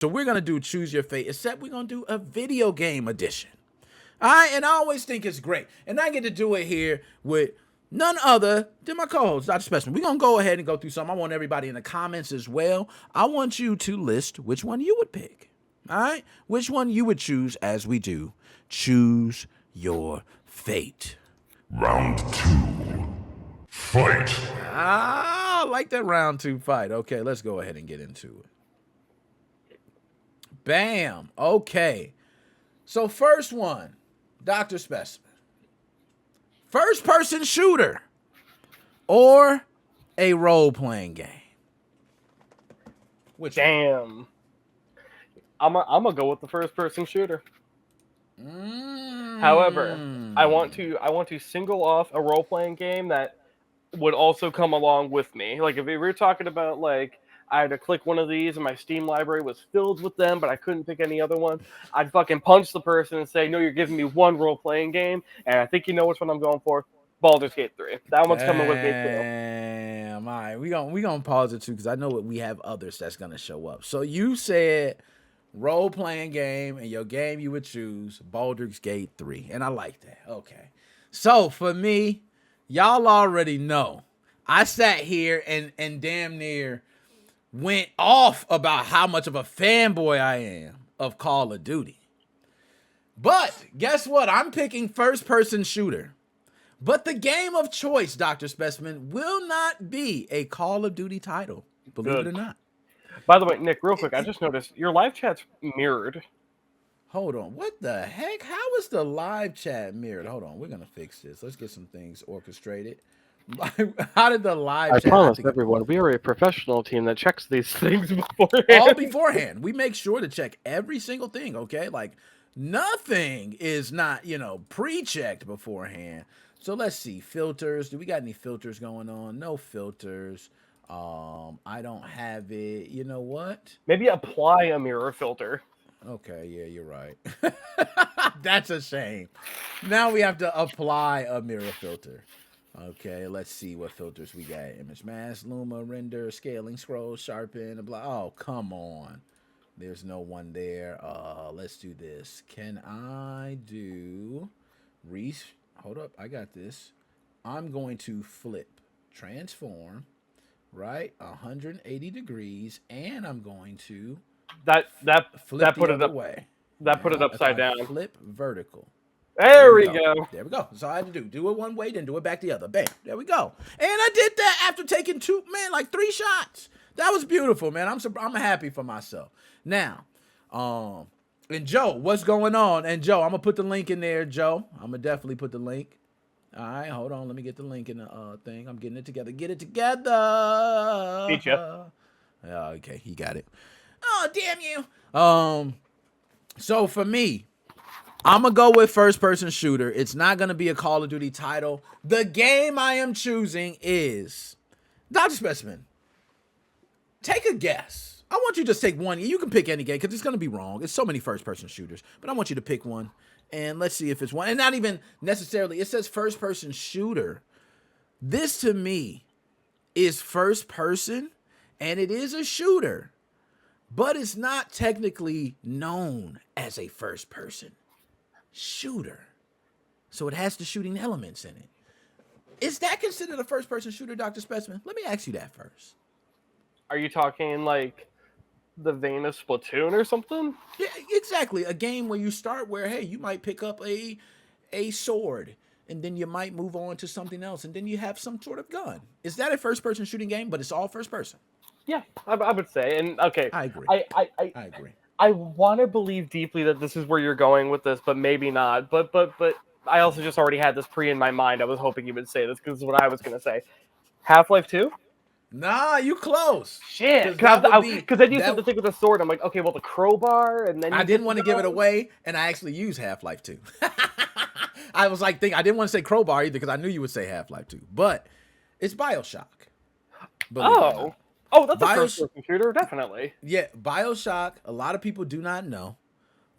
So we're going to do Choose Your Fate, except we're going to do a video game edition. All right, and I always think it's great. And I get to do it here with none other than my co-host, Dr. Specimen. We're going to go ahead and go through some. I want everybody in the comments as well. I want you to list which one you would pick. All right? Which one you would choose as we do Choose Your Fate. Round 2. Fight. I like that round 2 fight. Okay, let's go ahead and get into it. Bam. Okay. So first one, Dr. Specimen. First person shooter or a role-playing game? Which one? Damn. I'm gonna go with the first person shooter. However, I want to single off a role playing game that would also come along with me. Like if we were talking about like I had to click one of these and my Steam library was filled with them, but I couldn't pick any other one, I'd fucking punch the person and say, "No, you're giving me one role playing game, and I think you know which one I'm going for. Baldur's Gate 3. That one's coming with me too." Damn. All right, we gonna pause it too because I know we have others that's gonna show up. So you said role-playing game, and your game you would choose Baldur's Gate 3, and I like that. Okay, so for me, y'all already know I sat here and damn near went off about how much of a fanboy I am of Call of Duty. But guess what? I'm picking first-person shooter. But the game of choice, Dr. Specimen, will not be a Call of Duty title, believe it or not. By the way, Nick, real quick, I just noticed your live chat's mirrored. Hold on. What the heck? How is the live chat mirrored? Hold on. We're going to fix this. Let's get some things orchestrated. How did the live chat... I promise everyone, we are a professional team that checks these things beforehand. All beforehand. We make sure to check every single thing, okay? Like, nothing is not, pre-checked beforehand. So let's see. Filters. Do we got any filters going on? No filters. I don't have it. You know what? Maybe apply a mirror filter. Okay, yeah, you're right. That's a shame. Now we have to apply a mirror filter. Okay, let's see what filters we got. Image mask, luma, render, scaling, scroll, sharpen, blah. Oh, come on. There's no one there. Let's do this. Can I do hold up, I got this. I'm going to flip, transform, right? 180 degrees, and I'm going to that flip put the it other up way. That put it upside down. Flip vertical. There we go. There we go. That's all I had to do. Do it one way, then do it back the other. Bam. There we go. And I did that after taking 3 shots. That was beautiful, man. I'm happy for myself. Now, and Joe, what's going on? And Joe, I'm gonna put the link in there, Joe. I'm gonna definitely put the link. All right, hold on. Let me get the link in the thing. I'm getting it together. Get it together. Beat you. Okay, he got it. Oh, damn you. So for me, I'm going to go with first-person shooter. It's not going to be a Call of Duty title. The game I am choosing is... Dr. Specimen, take a guess. I want you to just take one. You can pick any game because it's going to be wrong. It's so many first-person shooters. But I want you to pick one, and let's see if it's one. And not even necessarily. It says first-person shooter. This, to me, is first-person, and it is a shooter. But it's not technically known as a first-person shooter. So it has the shooting elements in it. Is that considered a first-person shooter, Dr. Specimen? Let me ask you that first. Are you talking like the vein of Splatoon or something? Yeah, exactly. A game where you start where, hey, you might pick up a sword, and then you might move on to something else, and then you have some sort of gun. Is that a first-person shooting game, but it's all first-person? Yeah, I would say. And okay, I agree. I agree. I want to believe deeply that this is where you're going with this, but maybe not. But I also just already had this in my mind. I was hoping you would say this because this is what I was going to say. Half-Life 2? Nah, you close. Shit. Because then you said the thing with the sword. I'm like, okay, well, the crowbar, and then... I didn't want to give it away, and I actually used Half-Life 2. I was like, I didn't want to say crowbar either because I knew you would say Half-Life 2. But it's BioShock. Oh, that's a first-person shooter, definitely. Yeah, BioShock, a lot of people do not know.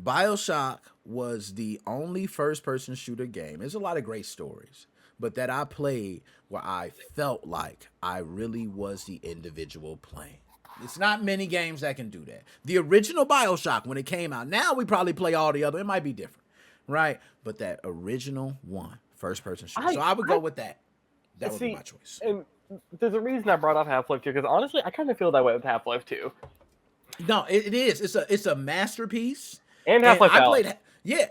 BioShock was the only first-person shooter game. There's a lot of great stories, but that I played where I felt like I really was the individual playing. It's not many games that can do that. The original BioShock, when it came out, now we probably play all the other. It might be different, right? But that original one, first-person shooter. So I would go with that. That would be my choice. And there's a reason I brought up Half-Life 2, because honestly, I kind of feel that way with Half-Life 2. No, it is. It's a masterpiece. And Half-Life Alyx.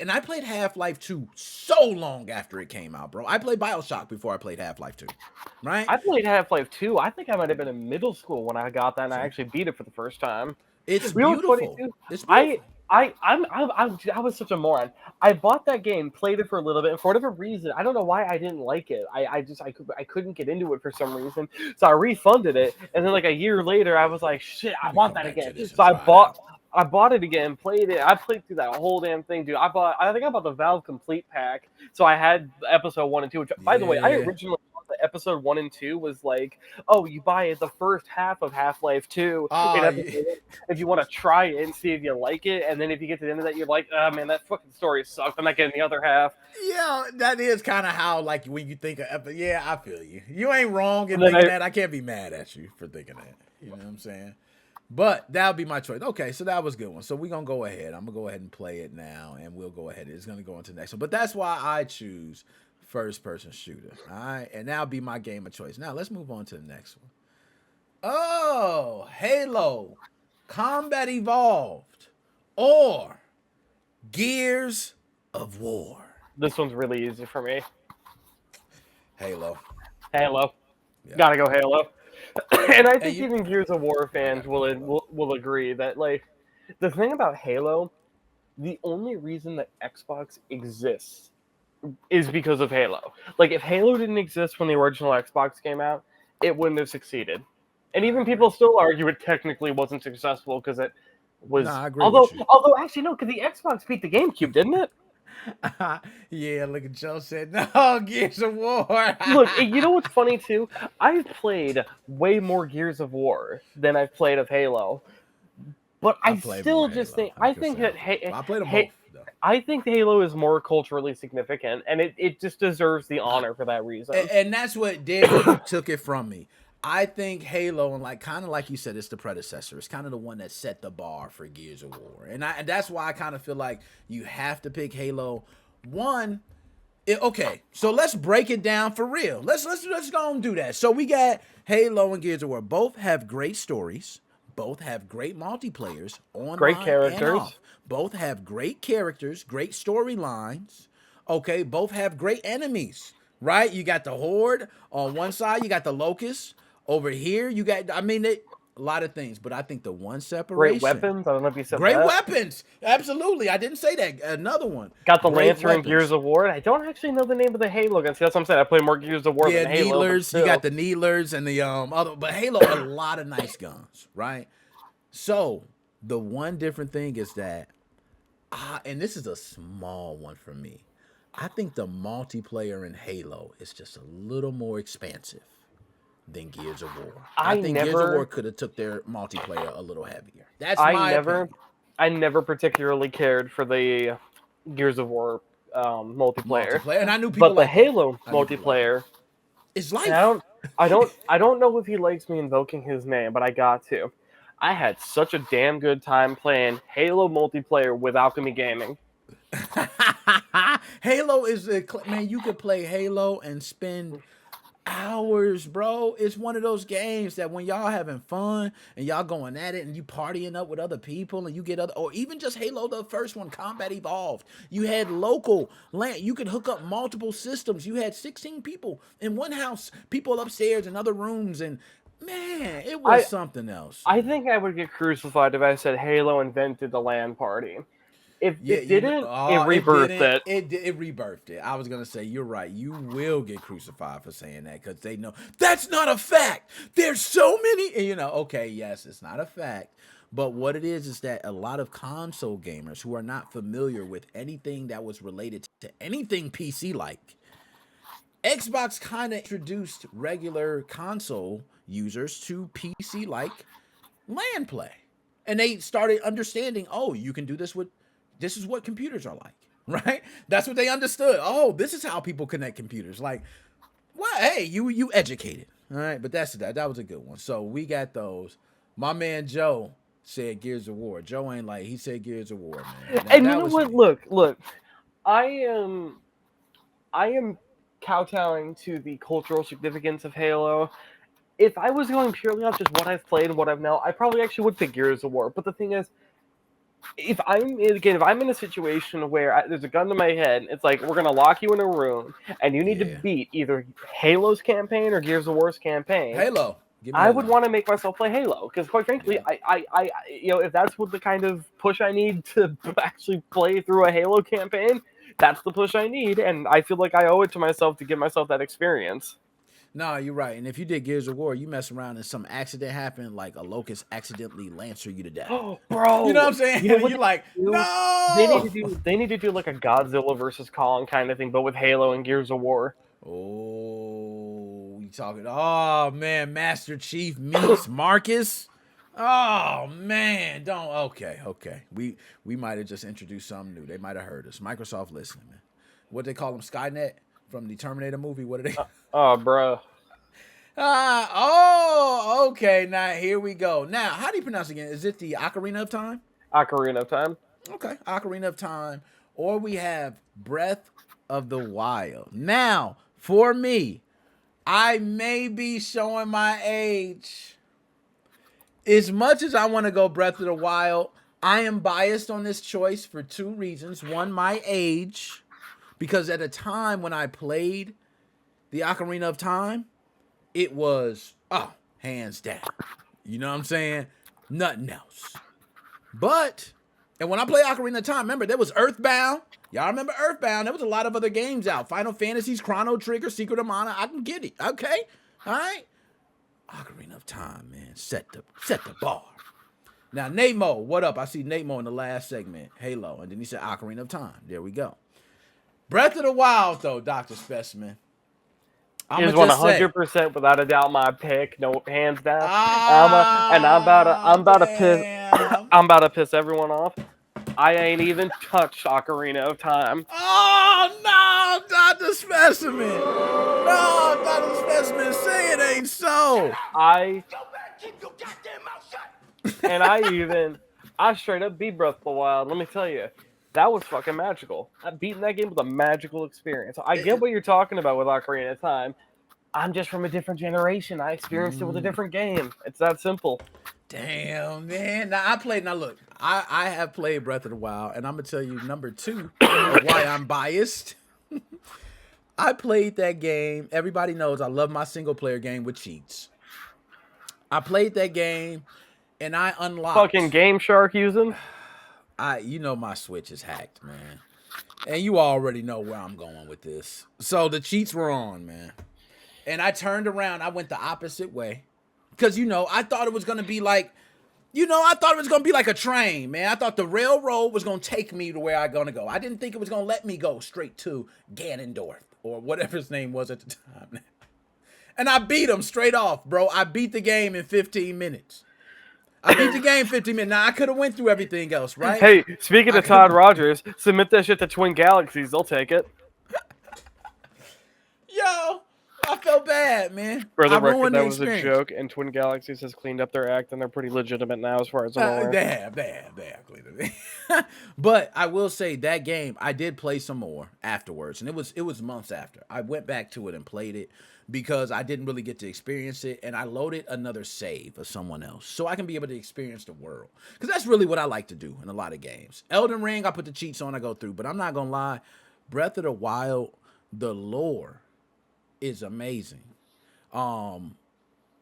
And I played Half-Life 2 so long after it came out, bro. I played BioShock before I played Half-Life 2, right? I played Half-Life 2. I think I might have been in middle school when I got that, and I actually beat it for the first time. It's You know what's funny, beautiful. too? It's beautiful. I was such a moron. I bought that game, played it for a little bit, and for whatever reason, I don't know why I didn't like it. I couldn't get into it for some reason, so I refunded it, and then like a year later, I was like, shit, I want that again. So I bought it again, played it. I played through that whole damn thing, dude. I think I bought the Valve Complete Pack, so I had episode 1 and 2. Which, by the way, I originally thought that episode 1 and 2 was like, oh, you buy the first half of Half-Life 2 if you want to try it and see if you like it, and then if you get to the end of that, you're like, oh man, that fucking story sucks. I'm not getting the other half. Yeah, that is kind of how, like, when you think of, yeah, I feel you. You ain't wrong in thinking that. I can't be mad at you for thinking that. You know what I'm saying? But that would be my choice. Okay, so that was a good one. So we're going to go ahead. I'm going to go ahead and play it now, and we'll go ahead. It's going to go into the next one. But that's why I choose first-person shooter. All right? And that'll be my game of choice. Now, let's move on to the next one. Oh, Halo, Combat Evolved, or Gears of War. This one's really easy for me. Halo. Halo. Yeah. Gotta go Halo. And I think even Gears of War fans will agree that, like, the thing about Halo, the only reason that Xbox exists is because of Halo. Like, if Halo didn't exist when the original Xbox came out, it wouldn't have succeeded. And even people still argue it technically wasn't successful because it was. Nah, I agree although with you. actually no, because the Xbox beat the GameCube, didn't it? Yeah, look at Joe said, no, Gears of War. Look, you know what's funny too? I've played way more Gears of War than I've played of Halo, but I still just think I think that I played them both. Though. I think Halo is more culturally significant, and it just deserves the honor for that reason. And that's what David took it from me. I think Halo, and like kind of like you said, it's the predecessor. It's kind of the one that set the bar for Gears of War, and that's why I kind of feel like you have to pick Halo. One, okay, so let's break it down for real. Let's go and do that. So we got Halo and Gears of War. Both have great stories. Both have great multiplayers online, great characters. And off. Both have great characters, great storylines. Okay, both have great enemies. Right? You got the Horde on one side. You got the Locust. Over here, you got, a lot of things, but I think the one separation. Great weapons. I don't know if you said great that. Weapons. Absolutely. I didn't say that. Another one. Got the great Lancer and weapons. Gears of War. I don't actually know the name of the Halo guns. See, that's what I'm saying. I play more Gears of War than Halo. Needlers. You got the Needlers and the other, but Halo a lot of nice guns, right? So the one different thing is that, and this is a small one for me. I think the multiplayer in Halo is just a little more expansive than Gears of War. I think Gears of War could have took their multiplayer a little heavier. That's my opinion. I never particularly cared for the Gears of War multiplayer. And I knew people, but the Halo multiplayer is life. I don't know if he likes me invoking his name, but I got to. I had such a damn good time playing Halo multiplayer with Alchemy Gaming. Halo is man. You could play Halo and spend hours, bro. It's one of those games that when y'all having fun and y'all going at it and you partying up with other people and you get other, or even just Halo, the first one, Combat Evolved. You had local land. You could hook up multiple systems. You had 16 people in one house, people upstairs in other rooms, and man, it was something else. I think I would get crucified if I said Halo invented the LAN party. If it didn't, it rebirthed it. It rebirthed it. I was going to say, you're right. You will get crucified for saying that because they know that's not a fact. There's so many, and okay, yes, it's not a fact. But what it is that a lot of console gamers who are not familiar with anything that was related to anything PC-like, Xbox kind of introduced regular console users to PC-like LAN play. And they started understanding, you can do this with, this is what computers are like, right? That's what they understood. This is how people connect computers. Like, well, hey, you educated, all right? But that was a good one. So we got those. My man Joe said Gears of War. Joe ain't like he said Gears of War, man. And you That know was what? me. Look. I am kowtowing to the cultural significance of Halo. If I was going purely off just what I've played and what I've known, I probably actually would pick Gears of War. But the thing is, if I'm in a situation where there's a gun to my head, it's like we're gonna lock you in a room and you need to Yeah. beat either Halo's campaign or Gears of War's campaign. Halo. Give me I Halo. would want to make myself play Halo because, quite frankly, Yeah. if that's what the kind of push I need to actually play through a Halo campaign, that's the push I need, and I feel like I owe it to myself to give myself that experience. No, you're right. And if you did Gears of War, you mess around and some accident happened, like a locust accidentally lancer you to death. Oh, bro! You know what I'm saying? You know what You're like, they do? no. They need to do like a Godzilla versus Kong kind of thing, but with Halo and Gears of War. Oh, you talking? Oh man, Master Chief meets Marcus. Oh man, don't. Okay. We might have just introduced something new. They might have heard us. Microsoft listening, man. What they call them? Skynet from the Terminator movie. What are they? Oh, bro. Okay. Now here we go. Now, how do you pronounce it again? Is it the Ocarina of Time? Ocarina of Time. Okay, Ocarina of Time. Or we have Breath of the Wild. Now, for me, I may be showing my age. As much as I want to go Breath of the Wild, I am biased on this choice for two reasons. One, my age, because at a time when I played the Ocarina of Time, it was, hands down. You know what I'm saying? Nothing else. But, and when I play Ocarina of Time, remember, there was Earthbound. Y'all remember Earthbound? There was a lot of other games out. Final Fantasies, Chrono Trigger, Secret of Mana. I can get it. Okay? All right? Ocarina of Time, man. Set the bar. Now, Nate Mo, what up? I see Nate Mo in the last segment, Halo. And then he said Ocarina of Time. There we go. Breath of the Wild, though, Dr. Specimen. Is 100% without a doubt my pick, no hands down. I'm about to piss everyone off. I ain't even touched Ocarina of Time. Oh no, Dr. Specimen! No, Dr. Specimen, say it ain't so. I straight up beat Breath of the Wild. Let me tell you, that was fucking magical. Beating that game was a magical experience. I get what you're talking about with Ocarina of Time. I'm just from a different generation. I experienced it with a different game. It's that simple. Damn, man. Now look, I have played Breath of the Wild, and I'm gonna tell you number two of why I'm biased. I played that game. Everybody knows I love my single player game with cheats. I played that game, and I unlocked fucking Game Shark using. My Switch is hacked, man, and you already know where I'm going with this. So the cheats were on, man, and I turned around. I went the opposite way. Because, I thought it was going to be like, a train, man. I thought the railroad was going to take me to where I'm going to go. I didn't think it was going to let me go straight to Ganondorf or whatever his name was at the time. And I beat him straight off, bro. I beat the game in 15 minutes. Now, I could have went through everything else, right? Hey, speaking of Todd Rogers, submit that shit to Twin Galaxies. They'll take it. Yo. I felt bad, man. For the record, that was a joke, and Twin Galaxies has cleaned up their act, and they're pretty legitimate now as far as I'm aware. They have cleaned up. But I will say that game, I did play some more afterwards, and it was months after. I went back to it and played it because I didn't really get to experience it, and I loaded another save of someone else so I can be able to experience the world. Because that's really what I like to do in a lot of games. Elden Ring, I put the cheats on, I go through, but I'm not going to lie. Breath of the Wild, the lore is amazing. The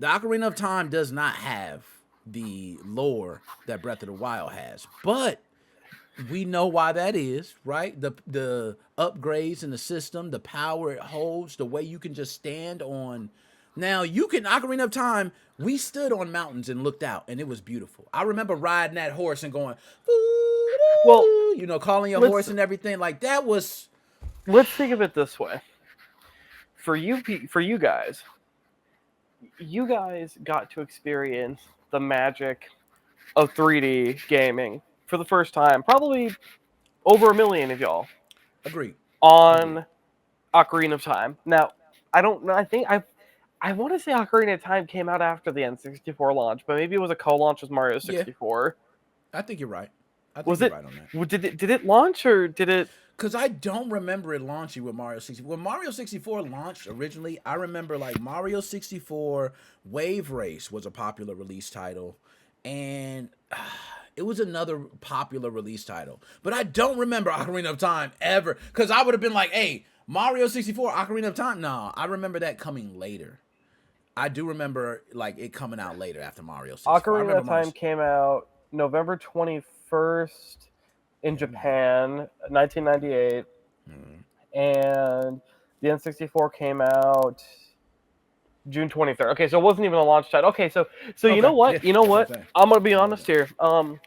Ocarina of Time does not have the lore that Breath of the Wild has, but we know why that is, right? The upgrades in the system, the power it holds, the way you can just stand on. Now, Ocarina of Time, we stood on mountains and looked out, and it was beautiful. I remember riding that horse and going, well, calling your horse and everything. Like, that was... Let's think of it this way. For you guys got to experience the magic of 3D gaming for the first time. Probably over 1 million of y'all. Agreed. On Ocarina of Time. Now, I don't know. I I want to say Ocarina of Time came out after the N64 launch, but maybe it was a co-launch with Mario Yeah, 64. I think you're right. I think Was you're it? right on that. Did it launch or did it? Because I don't remember it launching with Mario 64. When Mario 64 launched originally, I remember like Mario 64 Wave Race was a popular release title. And it was another popular release title. But I don't remember Ocarina of Time ever. Because I would have been like, hey, Mario 64, Ocarina of Time? No, I remember that coming later. I do remember like it coming out later after Mario 64. I Ocarina remember of Time came out November 21st in Japan, 1998, and the N64 came out June 23rd. Okay, so it wasn't even a launch title. Okay, so you know what? Yeah, You know that's what I'm what? saying. I'm gonna be honest here. I'm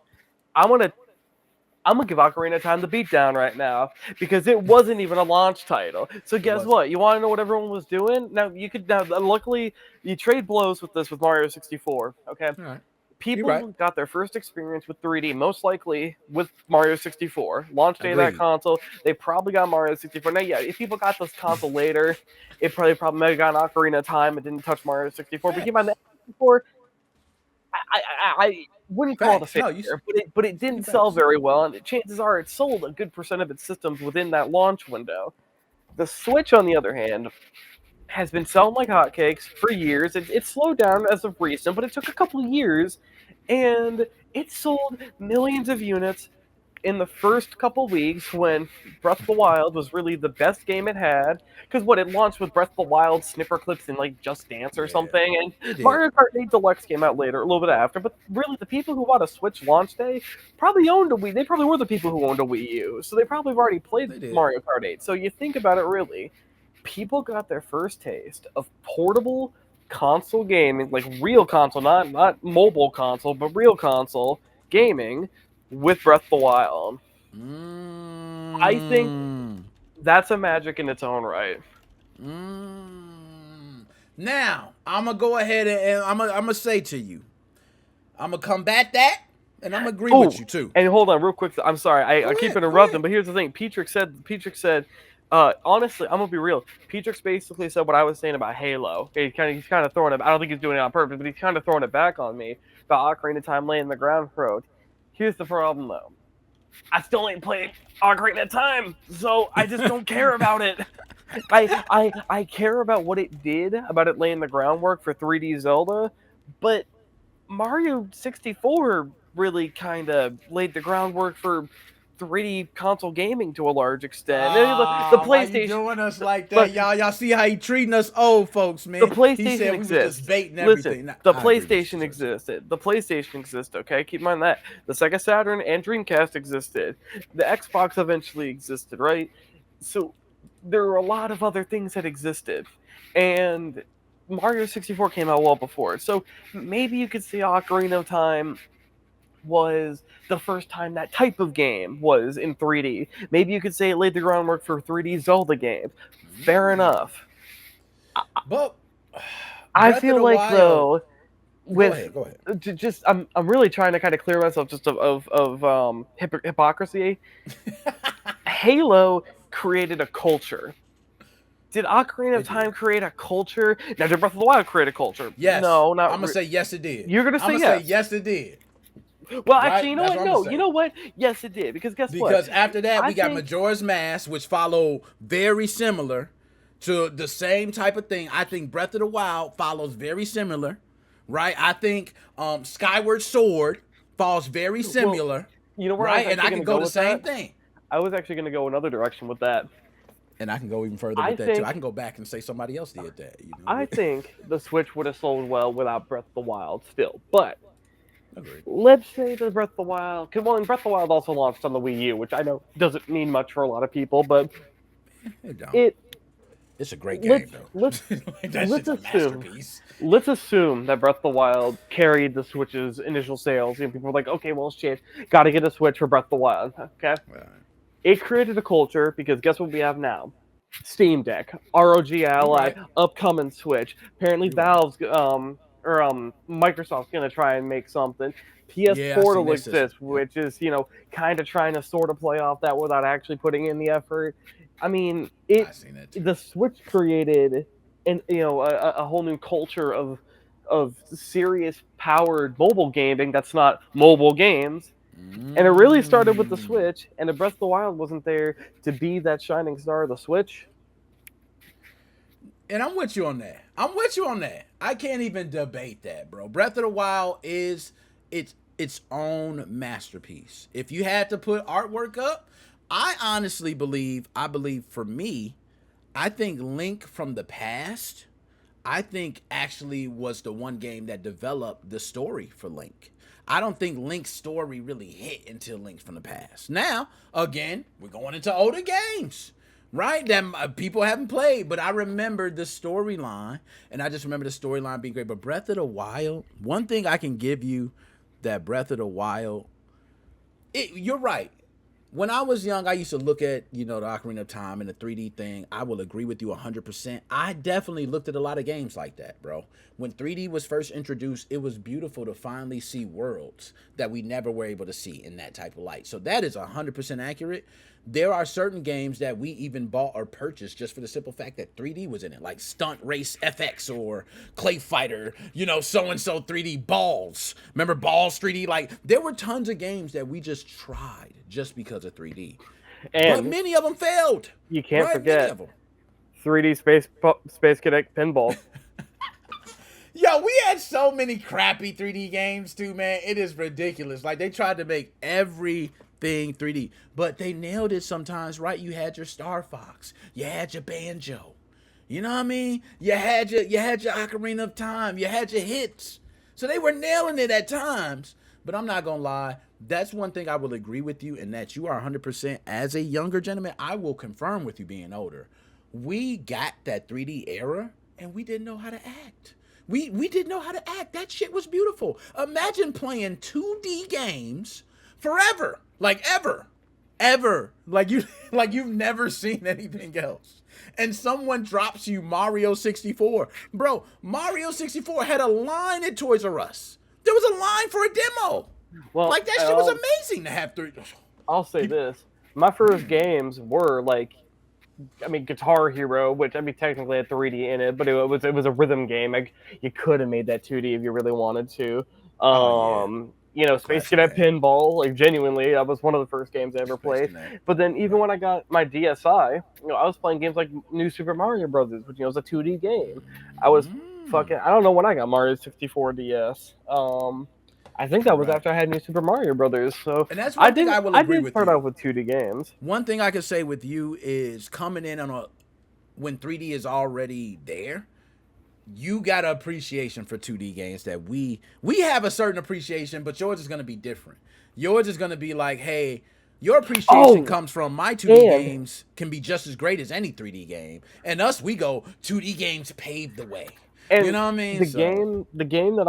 gonna give Ocarina of Time the beatdown right now because it wasn't even a launch title. So guess wasn't. what? You want to know what everyone was doing? Luckily you trade blows with this with Mario 64. Okay, All right. people right. got their first experience with 3D most likely with Mario 64. Launch day of that Agreed. console, they probably got Mario 64. Now, yeah, if people got this console later, it probably might have got Ocarina of Time and didn't touch Mario 64. But keep in mind that 64, I wouldn't call it a Facts. No, failure, but it didn't facts. sell very well, and chances are it sold a good percent of its systems within that launch window. The Switch, on the other hand, has been selling like hotcakes for years. It slowed down as of recent, but it took a couple of years, and it sold millions of units in the first couple weeks when Breath of the Wild was really the best game it had. Because what it launched with Breath of the Wild snipper clips in like Just Dance or something, It and did. Mario Kart 8 Deluxe came out later, a little bit after. But really, the people who bought a Switch launch day probably owned a Wii. They probably were the people who owned a Wii U, so they probably have already They played did. Mario Kart 8. So you think about it, really, people got their first taste of portable console gaming, like real console, not mobile console, but real console gaming with Breath of the Wild. I think that's a magic in its own right. Now, I'm going to go ahead and I'm going to say to you, I'm going to combat that, and I'm going to agree with you, too. And hold on, real quick. I'm sorry, I keep interrupting, but here's the thing. Petrix said, honestly, I'm gonna be real. Petrix basically said what I was saying about Halo. He's kind of throwing it. I don't think he's doing it on purpose, but he's kind of throwing it back on me about Ocarina of Time laying the ground for it. Here's the problem, though. I still ain't played Ocarina of Time, so I just don't care about it. I care about what it did, about it laying the groundwork for 3D Zelda, but Mario 64 really kind of laid the groundwork for 3D console gaming to a large extent. The PlayStation. Why you doing us like that, y'all? Y'all see how he treating us old folks, man. The PlayStation he said exists. We was just baiting everything. Listen, the PlayStation existed. The PlayStation existed. Okay, keep in mind that the Sega Saturn and Dreamcast existed. The Xbox eventually existed, right? So there were a lot of other things that existed, and Mario 64 came out well before. So maybe you could say Ocarina of Time was the first time that type of game was in 3D. Maybe you could say it laid the groundwork for 3D Zelda games. Fair enough. But I feel like Wild, though, with go ahead. Just I'm really trying to kind of clear myself just of hypocrisy. Halo created a culture. Did Ocarina of Time create a culture? Now, did Breath of the Wild create a culture? Yes. No, not. I'm gonna say yes, it did. You're gonna say yes. I'm gonna say yes, it did. Well, actually, you know what? No, you know what? Yes, it did. Because guess what? Because after that, we got Majora's Mask, which follow very similar to the same type of thing. I think Breath of the Wild follows very similar, right? I think Skyward Sword falls very similar. Well, you know where right? And I can go the same thing. I was actually going to go another direction with that. And I can go even further with that too. I can go back and say somebody else did that. You know? I think the Switch would have sold well without Breath of the Wild still, but agreed. Let's say the Breath of the Wild. Well, and Breath of the Wild also launched on the Wii U, which I know doesn't mean much for a lot of people, but it's a great game though. Let's assume that Breath of the Wild carried the Switch's initial sales. And people were like, okay, well, shit, got to get a Switch for Breath of the Wild. Okay. Right. It created a culture because guess what we have now? Steam Deck, ROG Ally, upcoming Switch. Apparently, Valve's Microsoft's gonna try and make something. PS Portal exists, which is kind of trying to sort of play off that without actually putting in the effort. I mean, the Switch created and a whole new culture of serious powered mobile gaming that's not mobile games. And it really started with the Mm. Switch, and the Breath of the Wild wasn't there to be that shining star of the Switch. And I'm with you on that. I'm with you on that. I can't even debate that, bro. Breath of the Wild is its own masterpiece. If you had to put artwork up, I honestly believe, for me, I think Link from the past, I think actually was the one game that developed the story for Link. I don't think Link's story really hit until Link from the past. Now, again, we're going into older games, right? That people haven't played, but I remember the storyline, and I just remember the storyline being great. But Breath of the Wild, one thing I can give you that Breath of the Wild, you're right. When I was young, I used to look at, the Ocarina of Time and the 3D thing. I will agree with you 100%. I definitely looked at a lot of games like that, bro. When 3D was first introduced, it was beautiful to finally see worlds that we never were able to see in that type of light. So that is 100% accurate. There are certain games that we even bought or purchased just for the simple fact that 3D was in it, like Stunt Race FX or Clay Fighter, so and so 3D Balls. Remember Balls 3D? Like, there were tons of games that we just tried just because of 3D. But And many of them failed. you can't Right? Many forget of them. 3D Space Cadet Pinball. Yo, we had so many crappy 3D games too, man. It is ridiculous. Like, they tried to make everything 3D, but they nailed it sometimes, right? You had your Star Fox, you had your Banjo, you know what I mean? You had your Ocarina of Time, you had your hits. So they were nailing it at times. But I'm not gonna lie, that's one thing I will agree with you, and that you are 100% as a younger gentleman. I will confirm with you being older. We got that 3D era, and we didn't know how to act. We didn't know how to act. That shit was beautiful. Imagine playing 2D games forever, like ever, like you've never seen anything else. And someone drops you Mario 64, bro. Mario 64 had a line at Toys R Us. There was a line for a demo. Well, Like, that shit was amazing to have three. I'll say this: my first games were like, Guitar Hero, which technically had 3D in it, but it was a rhythm game. Like, you could have made that 2D if you really wanted to. Oh, Space classic Cadet game. Pinball, like, genuinely, that was one of the first games I ever Space played. Connect. But then even when I got my DSi, I was playing games like New Super Mario Brothers, which was a 2D game. I was fucking. I don't know when I got Mario 64 DS. I think that was Right. after I had New Super Mario Brothers. So And that's I one thing did. I will I agree did with start you. out with 2D games. One thing I could say with you is coming in on when 3D is already there, you got an appreciation for 2D games that we have a certain appreciation, but yours is going to be different. Yours is going to be like, hey, your appreciation Oh, comes from my 2D and games can be just as great as any 3D game. And us, we go 2D games paved the way. You And know what I mean? the game that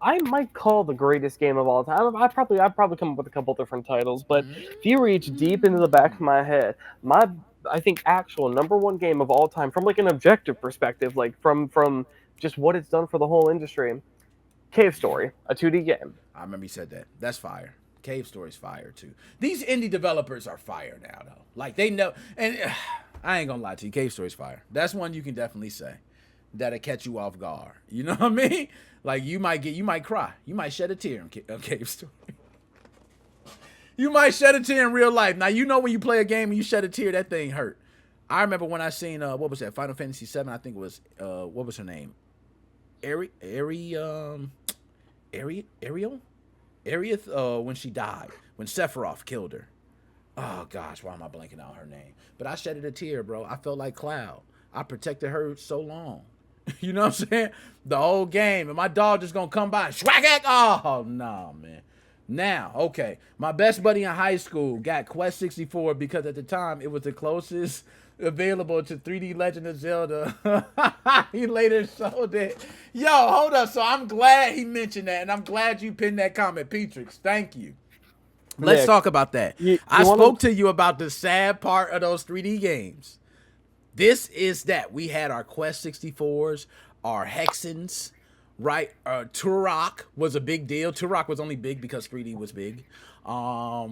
I might call the greatest game of all time. I'd probably come up with a couple different titles, but if you reach deep into the back of my head, my I think actual number one game of all time, from like an objective perspective, like from just what it's done for the whole industry, Cave Story, a 2D game. I remember you said that. That's fire. Cave Story's fire too. These indie developers are fire now though. Like, they know, and I ain't gonna lie to you. Cave Story's fire. That's one you can definitely say that'll catch you off guard. You know what I mean? Like, you might cry, you might shed a tear in Cave Story. You might shed a tear in real life. Now, when you play a game and you shed a tear, that thing hurt. I remember when I seen what was that, Final Fantasy 7? I think it was what was her name? Ariel? Arieth, when she died, when Sephiroth killed her. Oh gosh, why am I blanking out her name? But I shedded a tear, bro. I felt like Cloud. I protected her so long. You know what I'm saying? The whole game, and my dog just gonna come by and swag it. Oh no, man. Now, okay, my best buddy in high school got Quest 64 because at the time it was the closest available to 3D Legend of Zelda. He later sold it. Yo, hold up. So I'm glad he mentioned that, and I'm glad you pinned that comment, Petrix. Thank you. Let's Nick, talk about that. you I wanna? spoke to you about the sad part of those 3D games. This is that we had our Quest 64s, our Hexens, right? Turok was a big deal. Turok was only big because 3D was big. GoldenEye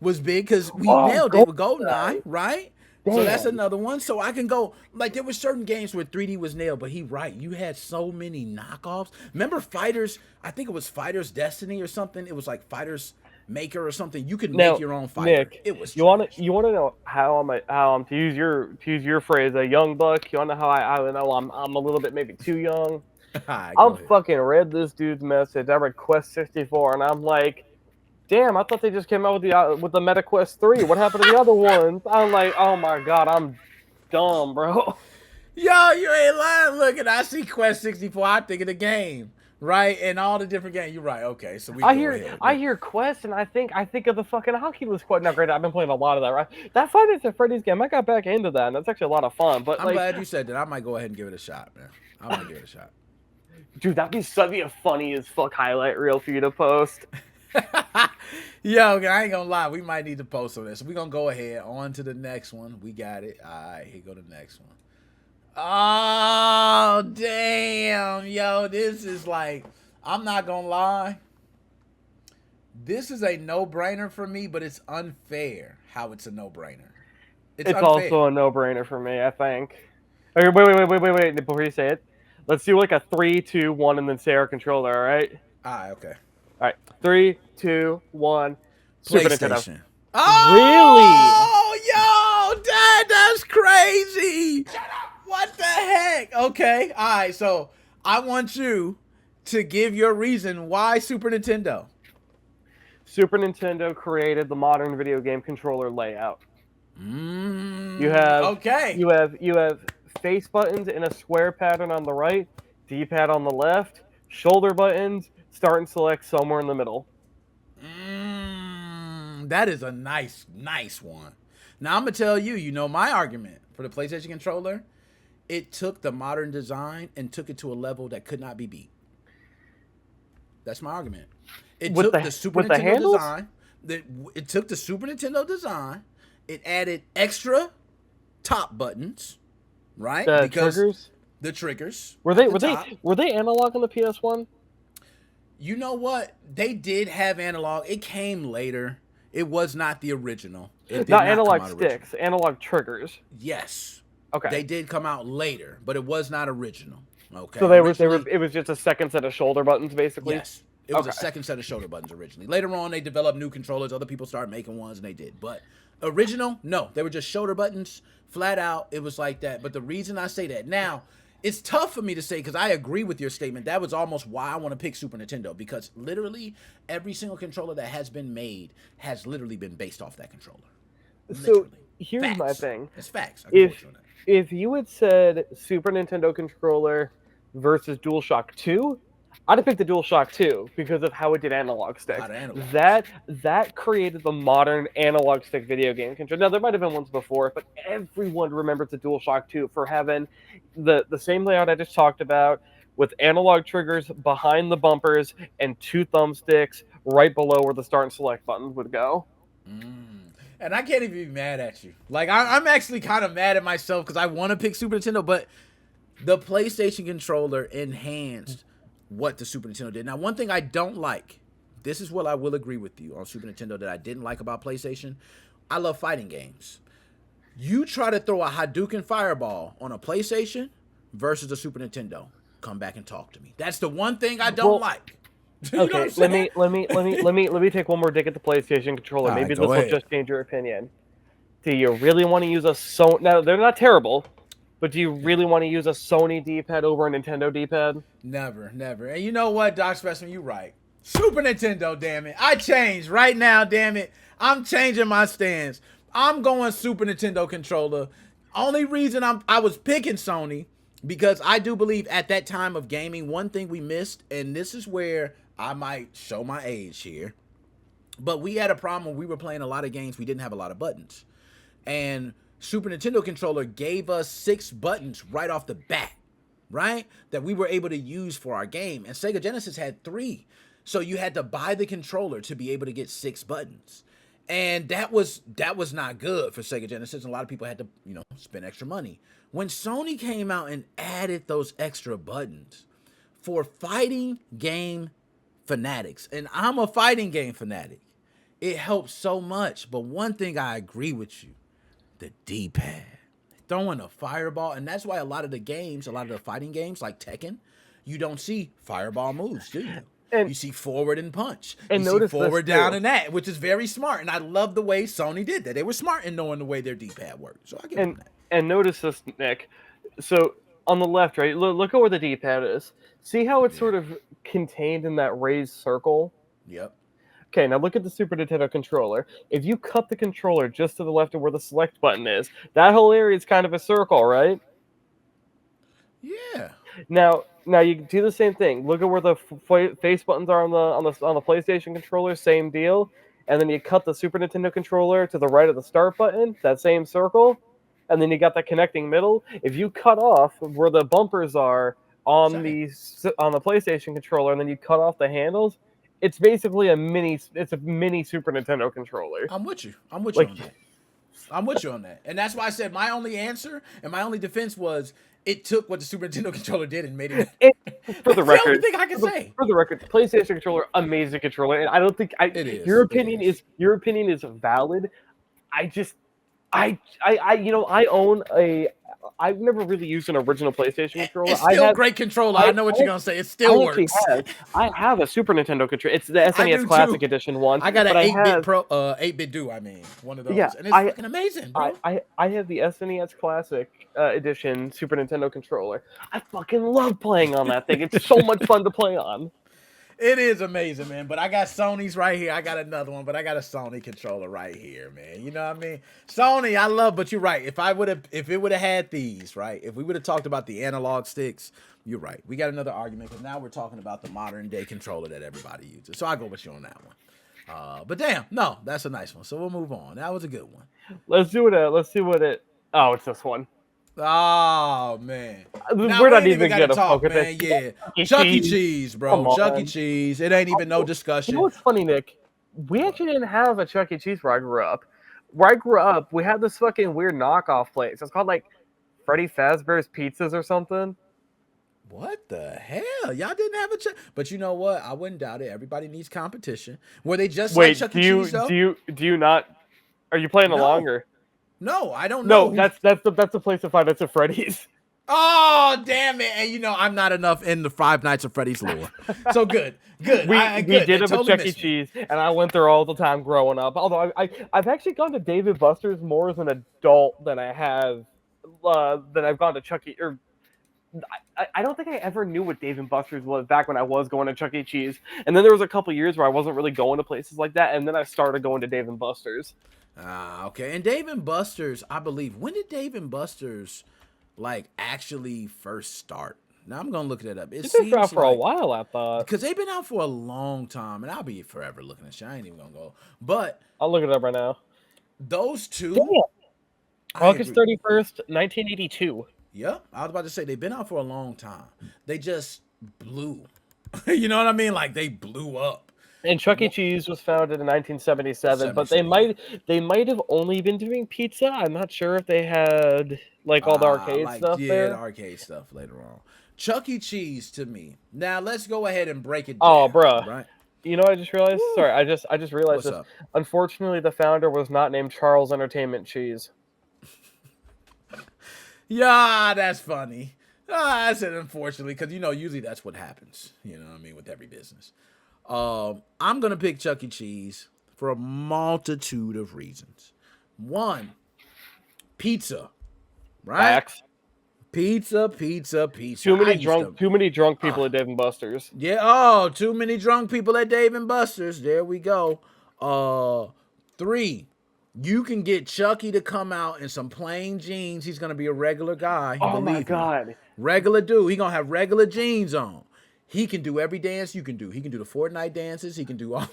was big because we Oh, nailed it with GoldenEye, right? So that's Damn. another one. So I can go like there were certain games where 3D was nailed, but he right. You had so many knockoffs. Remember Fighters? I think it was Fighters Destiny or something. It was like Fighters Maker or something. You could Now, make your own fighter. Nick, It was you want trash. to know how I'm to use your phrase, a young buck. You want to know how I know I'm a little bit maybe too young. Alright, go I'm ahead. fucking read this dude's message. I read Quest 64, and I'm like, damn, I thought they just came out with the Meta Quest 3. What happened to the other ones? I'm like, oh my god, I'm dumb, bro. Yo, you ain't lying. Look, and I see Quest 64. I think of the game, right? And all the different games. You're right. Okay, so we I go hear ahead. I hear Quest, and I think of the fucking Oculus Quest. Now, great, I've been playing a lot of that. Right, that Five Nights at Freddy's game, I got back into that, and that's actually a lot of fun. But I'm like, glad you said that. I might go ahead and give it a shot, man. I might give it a shot. dude, that'd be a funny as fuck highlight reel for you to post. Yo, I ain't gonna lie. We might need to post on this. We're gonna go ahead on to the next one. We got it. All right, here go the next one. Oh, damn. Yo, this is like, I'm not gonna lie. This is a no-brainer for me, but it's unfair how it's a no-brainer. It's unfair. also a no-brainer for me, I think. Okay, wait. Before you say it, let's do like a 3, 2, 1, and then say our controller. All right. All right, okay. All right. 3, 2, 1. Super Nintendo. PlayStation. Oh, yo, Dad, that's crazy. Shut up. What the heck? Okay, all right. So I want you to give your reason why Super Nintendo. Super Nintendo created the modern video game controller layout. You have you have face buttons in a square pattern on the right, D-pad on the left, shoulder buttons, start and select somewhere in the middle. That is a nice one. Now I'm gonna tell you, my argument for the PlayStation controller, it took the modern design and took it to a level that could not be beat. That's my argument. It took the Super Nintendo design. It took the Super Nintendo design. It added extra top buttons, right? Triggers. The triggers. Were they analog on the PS1? You know what? They did have analog. It came later. It was not the original. Not analog sticks, analog triggers. Yes. Okay. They did come out later, but it was not original. Okay. So it was just a second set of shoulder buttons, basically. Yes. It was a second set of shoulder buttons originally. Later on, they developed new controllers. Other people started making ones, and they did. But original, no. They were just shoulder buttons, flat out. It was like that. But the reason I say that now, it's tough for me to say because I agree with your statement. That was almost why I want to pick Super Nintendo, because literally every single controller that has been made has literally been based off that controller. Literally. So here's my thing. It's facts. If you had said Super Nintendo controller versus DualShock 2, I'd have picked the DualShock 2 because of how it did analog sticks. That created the modern analog stick video game controller. Now, there might have been ones before, but everyone remembers the DualShock 2 for having the same layout I just talked about, with analog triggers behind the bumpers and 2 thumbsticks right below where the start and select buttons would go. And I can't even be mad at you. Like, I'm actually kind of mad at myself because I want to pick Super Nintendo, but the PlayStation controller enhanced what the Super Nintendo did. Now, one thing I don't like, this is what I will agree with you on Super Nintendo that I didn't like about PlayStation. I love fighting games. You try to throw a Hadouken fireball on a PlayStation versus a Super Nintendo. Come back and talk to me. That's the one thing I don't like. Okay, let me take one more dig at the PlayStation controller. Maybe this will just change your opinion. Do you really want to use a Sony? Now, they're not terrible, but do you really want to use a Sony D-pad over a Nintendo D-pad? Never. And you know what, Doc Specimen, you're right. Super Nintendo, damn it. I changed right now, damn it. I'm changing my stance. I'm going Super Nintendo controller. Only reason I was picking Sony, because I do believe at that time of gaming, one thing we missed, and this is where I might show my age here, but we had a problem when we were playing a lot of games. We didn't have a lot of buttons. And Super Nintendo controller gave us 6 buttons right off the bat, right? That we were able to use for our game. And Sega Genesis had 3. So you had to buy the controller to be able to get 6 buttons. And that was not good for Sega Genesis. And a lot of people had to, spend extra money. When Sony came out and added those extra buttons for fighting game fanatics, and I'm a fighting game fanatic, it helps so much. But one thing I agree with you, the D-pad. Throwing a fireball, and that's why a lot of the fighting games like Tekken, you don't see fireball moves, do you? And- you see forward and punch. and you see notice this, forward, down, too. and that, which is very smart. And I love the way Sony did that. They were smart in knowing the way their D-pad worked. So I give them that. And notice this, Nick. So on the left, right? Look at where the D-pad is. See how it's sort of contained in that raised circle? Yep. Okay, now look at the Super Nintendo controller. If you cut the controller just to the left of where the select button is, that whole area is kind of a circle, right? Yeah. Now you do the same thing. Look at where the face buttons are on the PlayStation controller. Same deal. And then you cut the Super Nintendo controller to the right of the start button. That same circle. And then you got that connecting middle. If you cut off where the bumpers are on the PlayStation controller, and then you cut off the handles, it's basically a mini Super Nintendo controller. I'm with you. I'm with Like- you on that. I'm with you on that. And that's why I said my only answer and my only defense was it took what the Super Nintendo controller did and made it. For the That's record, the only thing I can say. For the record, PlayStation controller, amazing controller, and I don't think It is. your It opinion is. your opinion is valid. I own a. I've never really used an original PlayStation controller. It's still great controller. I know what you're gonna say. It still works. I have a Super Nintendo controller. It's the I SNES do Classic too. Edition one. I got an but 8-bit Pro, 8-bit do. I mean, one of those, Yeah, and it's fucking amazing, bro. I have the SNES Classic Edition Super Nintendo controller. I fucking love playing on that thing. It's so much fun to play on. It is amazing, man. But I got Sony's right here. I got another one, but I got a Sony controller right here, man. You know what I mean? Sony, I love, but you're right. If it would have had these, right? If we would have talked about the analog sticks, you're right. We got another argument because now we're talking about the modern day controller that everybody uses. So I go with you on that one. But damn, no, that's a nice one. So we'll move on. That was a good one. Let's do it. Let's see what it. Oh, it's this one. Oh man, now We're not we ain't even gotta gonna talk, focus man. it. Yeah, Chuck E. Cheese, bro. Come on. Chuck E. Cheese. It ain't even no discussion. You know what's funny, Nick? We actually didn't have a Chuck E. Cheese where I grew up. Where I grew up, we had this fucking weird knockoff place. It's called like Freddy Fazbear's Pizzas or something. What the hell? Y'all didn't have a Chuck. But you know what? I wouldn't doubt it. Everybody needs competition. Were they just Wait, like Chuck E. Cheese though? do you not? Are you playing No. along or? No, I don't know. No, that's the place to find. It's at Freddy's. Oh, damn it. And you know, I'm not enough in the Five Nights at Freddy's lore. So good. Good. We Good. did That have a totally Chuck E. missed me. Cheese, and I went there all the time growing up. Although I've actually gone to David Buster's more as an adult than I have than I've gone to Chuck E. Or I don't think I ever knew what Dave and Buster's was back when I was going to Chuck E. Cheese. And then there was a couple years where I wasn't really going to places like that, and then I started going to Dave and Buster's. Okay. And Dave and Buster's, I believe. When did Dave and Buster's like actually first start? Now I'm gonna look that up. It It's been out for a like, while, I thought. because they've been out for a long time, and I'll be forever looking at shit. I ain't even gonna go. But I'll look it up right now. those two, Damn. I August agree. 31st, 1982. Yep, I was about to say they've been out for a long time. They just blew. You know what I mean? Like they blew up. And Chuck E. Cheese was founded in 1977, but they 77. might have only been doing pizza. I'm not sure if they had like all the arcade Like, stuff yeah, there. the arcade stuff later on. Chuck E. Cheese to me. Now let's go ahead and break it down. Oh, bruh. Right? You know, what I just realized. Woo. Sorry, I just realized What's this. up? Unfortunately, the founder was not named Charles Entertainment Cheese. Yeah, that's funny. I said unfortunately, because you know, usually that's what happens. You know what I mean, with every business. I'm gonna pick Chuck E. Cheese for a multitude of reasons. One, pizza. Right? Facts. Pizza. Too many I used to- drunk people at Dave and Buster's. Yeah. Oh, too many drunk people at Dave and Buster's. There we go. 3. You can get Chucky to come out in some plain jeans. He's gonna be a regular guy. Oh my believe me. god. Regular dude. He gonna have regular jeans on. He can do every dance you can do. He can do the Fortnite dances. He can do all.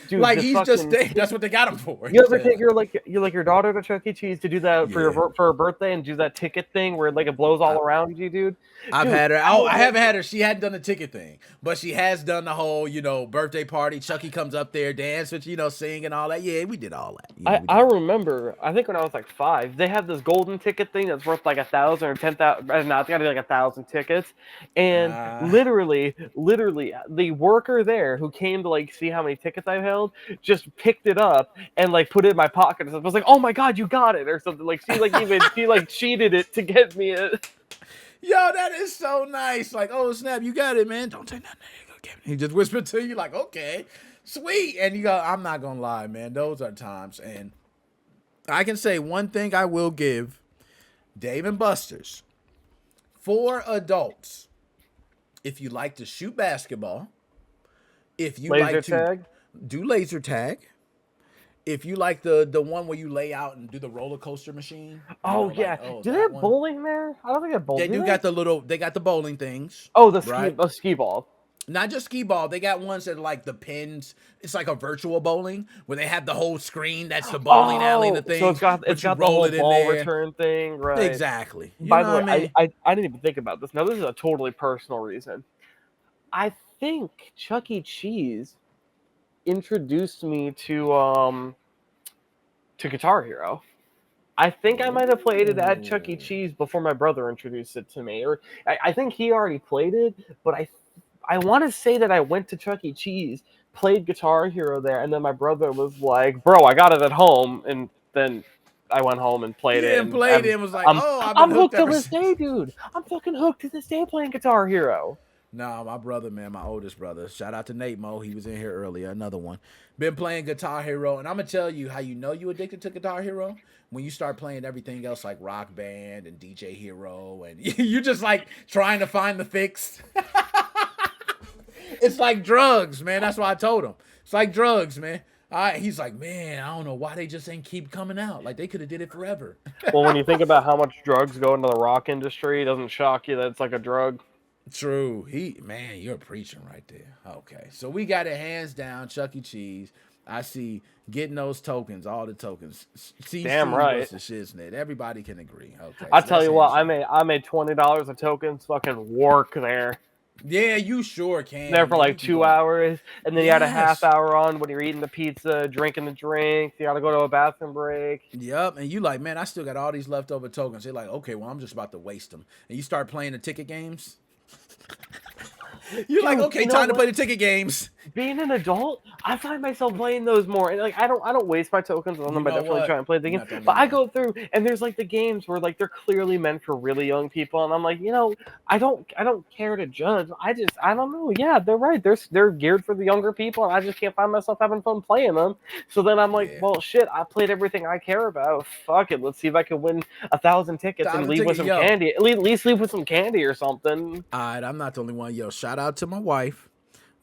Dude, like the he's just fucking- that's what they got him for. You ever take your daughter to Chuck E. Cheese to do that for Yeah. for her birthday and do that ticket thing where like it blows all around you, dude? I've Dude, had her. Oh, I haven't had her. She hadn't done the ticket thing, but she has done the whole, birthday party. Chucky comes up there, dance with, sing and all that. Yeah, we did all that. Yeah, we did I remember. I think when I was like 5, they have this golden ticket thing that's worth like 1,000 or 10,000. No, it's got to be like 1,000 tickets, and literally literally, the worker there who came to like see how many tickets I held just picked it up and like put it in my pocket. And I was like, "Oh my god, you got it!" or something. Like she like cheated it to get me it. Yo, that is so nice. Like, oh snap, you got it, man. Don't take nothing. He just whispered to you, like, okay, sweet. And you go, I'm not gonna lie, man. Those are times. And I can say one thing I will give Dave and Buster's. For adults, if you like to shoot basketball, if you Laser like to tag. do laser tag, if you like the one where you lay out and do the roller coaster machine. Oh like, yeah. oh, Do they that have one. bowling there? I don't think they have bowling. They do got they got the bowling things. Oh, the right? ski ball. Not just skee ball. They got ones that are like the pins. It's like a virtual bowling where they have the whole screen. That's the bowling alley, the thing. So it's got the whole ball return thing, right? Exactly. By the way, I didn't even think about this. Now this is a totally personal reason. I think Chuck E. Cheese introduced me to Guitar Hero. I think I might have played it at Chuck E. Cheese before my brother introduced it to me, or I think he already played it, but I want to say that I went to Chuck E. Cheese, played Guitar Hero there, and then my brother was like, "Bro, I got it at home," and then I went home and played it. And was like, "Oh, I'm hooked to this day, dude. I'm fucking hooked to this day playing Guitar Hero." No, my brother, man, my oldest brother. Shout out to Nate Mo. He was in here earlier. Another one. Been playing Guitar Hero, and I'm gonna tell you how you know you addicted to Guitar Hero when you start playing everything else like Rock Band and DJ Hero, and you just like trying to find the fix. It's like drugs, man. That's why I told him. It's like drugs, man. He's like, man, I don't know why they just ain't keep coming out. Like they could have did it forever. Well, when you think about how much drugs go into the rock industry, it doesn't shock you that it's like a drug. True. Man, you're preaching right there. Okay. So we got it hands down, Chuck E. Cheese. I see getting those tokens, all the tokens. Damn right. The shiznit. Everybody can agree. Okay. I tell you what, I made $20 of tokens fucking work there. Yeah, you sure can. There for like 2 hours, and then you had a half hour on when you're eating the pizza, drinking the drink. You got to go to a bathroom break. Yep, and you like, man, I still got all these leftover tokens. They're like, okay, well, I'm just about to waste them. And you start playing the ticket games. You're like, okay, time to play the ticket games. Being an adult, I find myself playing those more, and like I don't waste my tokens on them. I definitely try and play the game, but I go through and there's like the games where like they're clearly meant for really young people, and I'm like, I don't care to judge. I don't know. Yeah, they're right. They're geared for the younger people, and I just can't find myself having fun playing them. So then I'm like, well, shit, I played everything I care about. Fuck it, let's see if I can win 1,000 tickets and leave with some candy. At least leave with some candy or something. All right, I'm not the only one. Yo, shout out to my wife.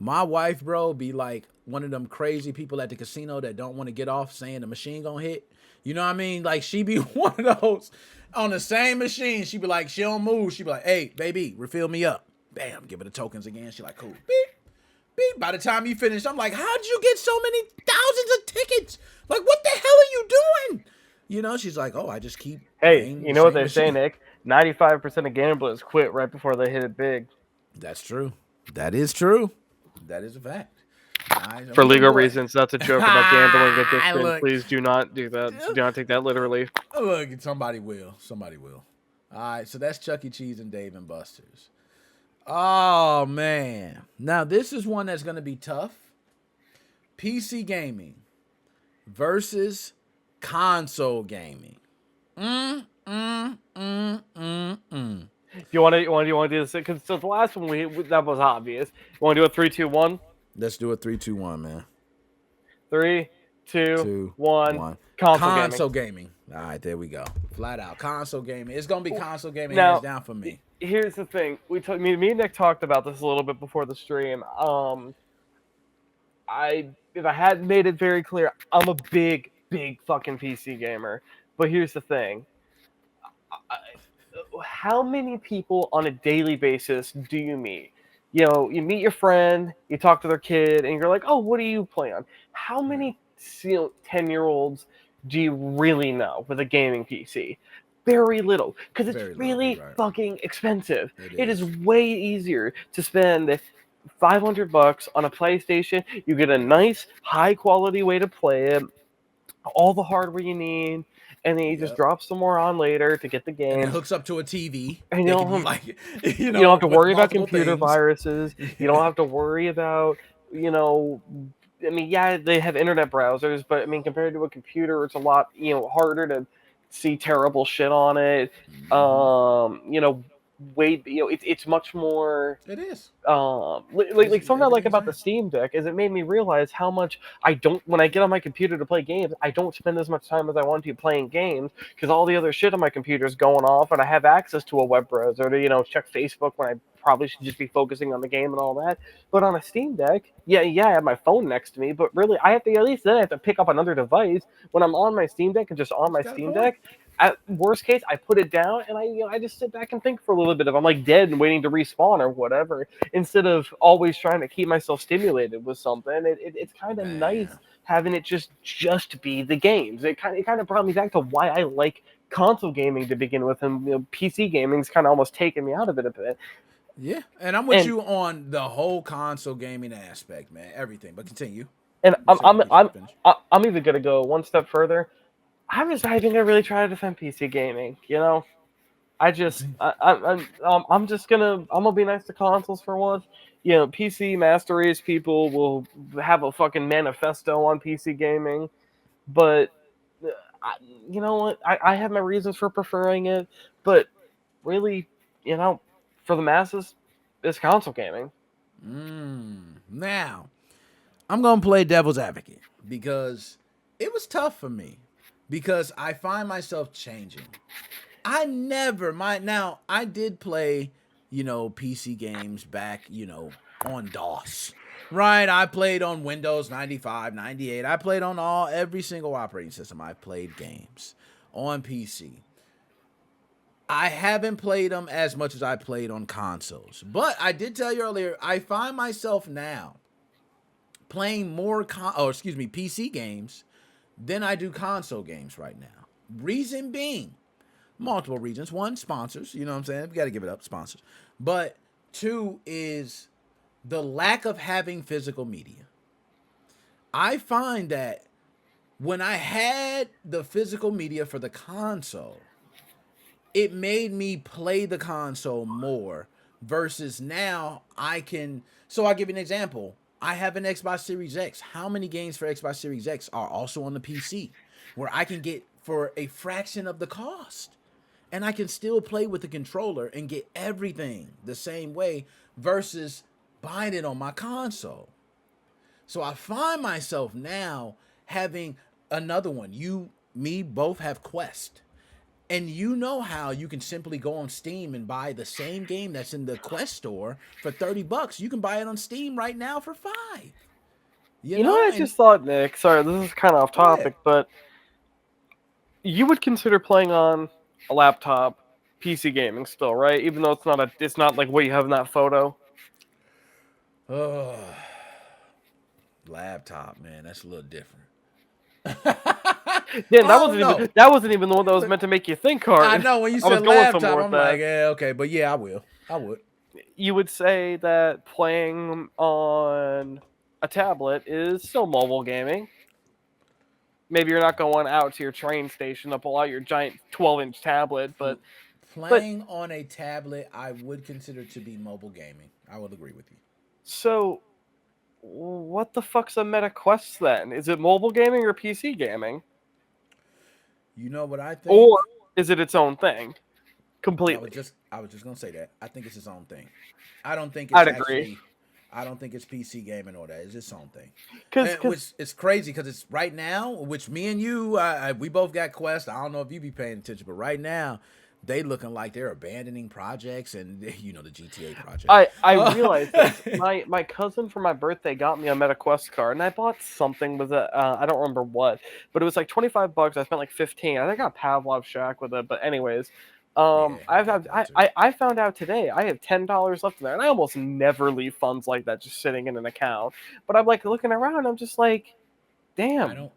My wife, bro, be like one of them crazy people at the casino that don't want to get off saying the machine gonna hit. You know what I mean? Like, she be one of those on the same machine. She be like, she don't move. She be like, hey, baby, refill me up. Bam, give her the tokens again. She like, cool. Beep, beep. By the time you finish, I'm like, how'd you get so many thousands of tickets? Like, what the hell are you doing? You know, she's like, oh, I just keep. Hey, you know what they say, Nick? 95% of gamblers quit right before they hit it big. That's true. That is true. That is a fact. For legal reasons, that's a joke about gambling addiction. Please do not do that. Do not take that literally. Look, somebody will. All right, so that's Chuck E. Cheese and Dave and Buster's. Oh, man. Now, this is one that's going to be tough. PC gaming versus console gaming. Do you want to do this? Because the last one that was obvious. You want to do a 3, 2, 1? Let's do a 3, 2, 1, man. 3, 2, 1. Console gaming. All right, there we go. Flat out console gaming. It's gonna be console gaming hands down for me. Here's the thing. Me and Nick talked about this a little bit before the stream. If I hadn't made it very clear, I'm a big fucking PC gamer. But here's the thing. How many people on a daily basis do you meet? You know, you meet your friend, you talk to their kid, and you're like, oh, what do you play on? How many 10-year-olds do you really know with a gaming PC? Very little, because it's really fucking expensive. It is way easier to spend $500 on a PlayStation. You get a nice, high-quality way to play it. all the hardware you need, and then you just Yep. drop some more on later to get the And it games. hooks up to a TV. And It can be like, you don't have to with worry about multiple computer things. viruses. You don't have to worry about, you know, I mean, yeah, they have internet browsers, but I mean, compared to a computer, it's a lot, harder to see terrible shit on it. Mhm. It's much more It is. like something I like Everything's about the there. Steam Deck is it made me realize how much I don't when I get on my computer to play games, I don't spend as much time as I want to playing games because all the other shit on my computer is going off and I have access to a web browser to check Facebook when I probably should just be focusing on the game and all that. But on a Steam Deck, yeah, I have my phone next to me, but really I have to at least then I have to pick up another device when I'm on my Steam Deck and just on my Got a Steam point. Deck. At worst case, I put it down and I just sit back and think for a little bit if I'm like dead and waiting to respawn or whatever, instead of always trying to keep myself stimulated with something. It's kind of nice Man. having it just be the games. It kind of brought me back to why I like console gaming to begin with, and PC gaming's kind of almost taken me out of it a bit. Yeah, and I'm with And you on the whole console gaming aspect, man. Everything, but continue. and You said you were finished. I'm even gonna go one step further. I'm just not even gonna really try to defend PC gaming. I'm just gonna be nice to consoles for once. PC master race people will have a fucking manifesto on PC gaming, but uh, you know what? I have my reasons for preferring it, but really, for the masses, it's console gaming. Now, I'm gonna play devil's advocate because it was tough for me because I find myself changing. I never mind. Now, I did play, PC games back, on DOS. Right? I played on Windows 95, 98. I played on every single operating system. I played games on PC. I haven't played them as much as I played on consoles. But I did tell you earlier, I find myself now playing more PC games than I do console games right now. Reason being, multiple reasons. One, sponsors. You know what I'm saying? We got to give it up, sponsors. But two is the lack of having physical media. I find that when I had the physical media for the console, it made me play the console more versus now I can. So I'll give you an example. I have an Xbox Series X. How many games for Xbox Series X are also on the PC where I can get for a fraction of the cost? And I can still play with the controller and get everything the same way versus buying it on my console. So I find myself now having another one. Me, both have Quest. And you know how you can simply go on Steam and buy the same game that's in the Quest store for $30. You can buy it on Steam right now for 5. You know what I And just thought, Nick? Sorry, this is kind of off go ahead. topic, but you would consider playing on a laptop PC gaming still, right? Even though it's not like what you have in that photo. Oh, laptop, man, that's a little different. Damn, that I don't wasn't know. even that wasn't even the one that was meant to make you think hard. I know when you I was said going laptop, somewhere I'm with that. like, yeah, okay, but yeah, I will. I would. You would say that playing on a tablet is still mobile gaming. Maybe you're not going out to your train station to pull out your giant 12-inch tablet, but Playing on a tablet, I would consider to be mobile gaming. I would agree with you. so what the fuck's a Meta Quest then? Is it mobile gaming or PC gaming? You know what I Or think? is it its own thing completely? I was just gonna say that. I think it's its own thing. I don't think it's I'd agree. actually. I don't think it's PC gaming or that. It's its own thing. Because And which it's crazy because it's right now. Which me and you, we both got Quest. I don't know if you be paying attention, but right now, they looking like they're abandoning projects and the GTA project. I realized this. My cousin for my birthday got me a MetaQuest card, and I bought something with it. I don't remember what, but it was like $25. I spent like 15. I think I got Pavlov Shack with it. But anyways, Yeah, I got that too. I found out today I have $10 left in there, and I almost never leave funds like that just sitting in an account. But I'm like looking around, I'm just like, I damn. don't.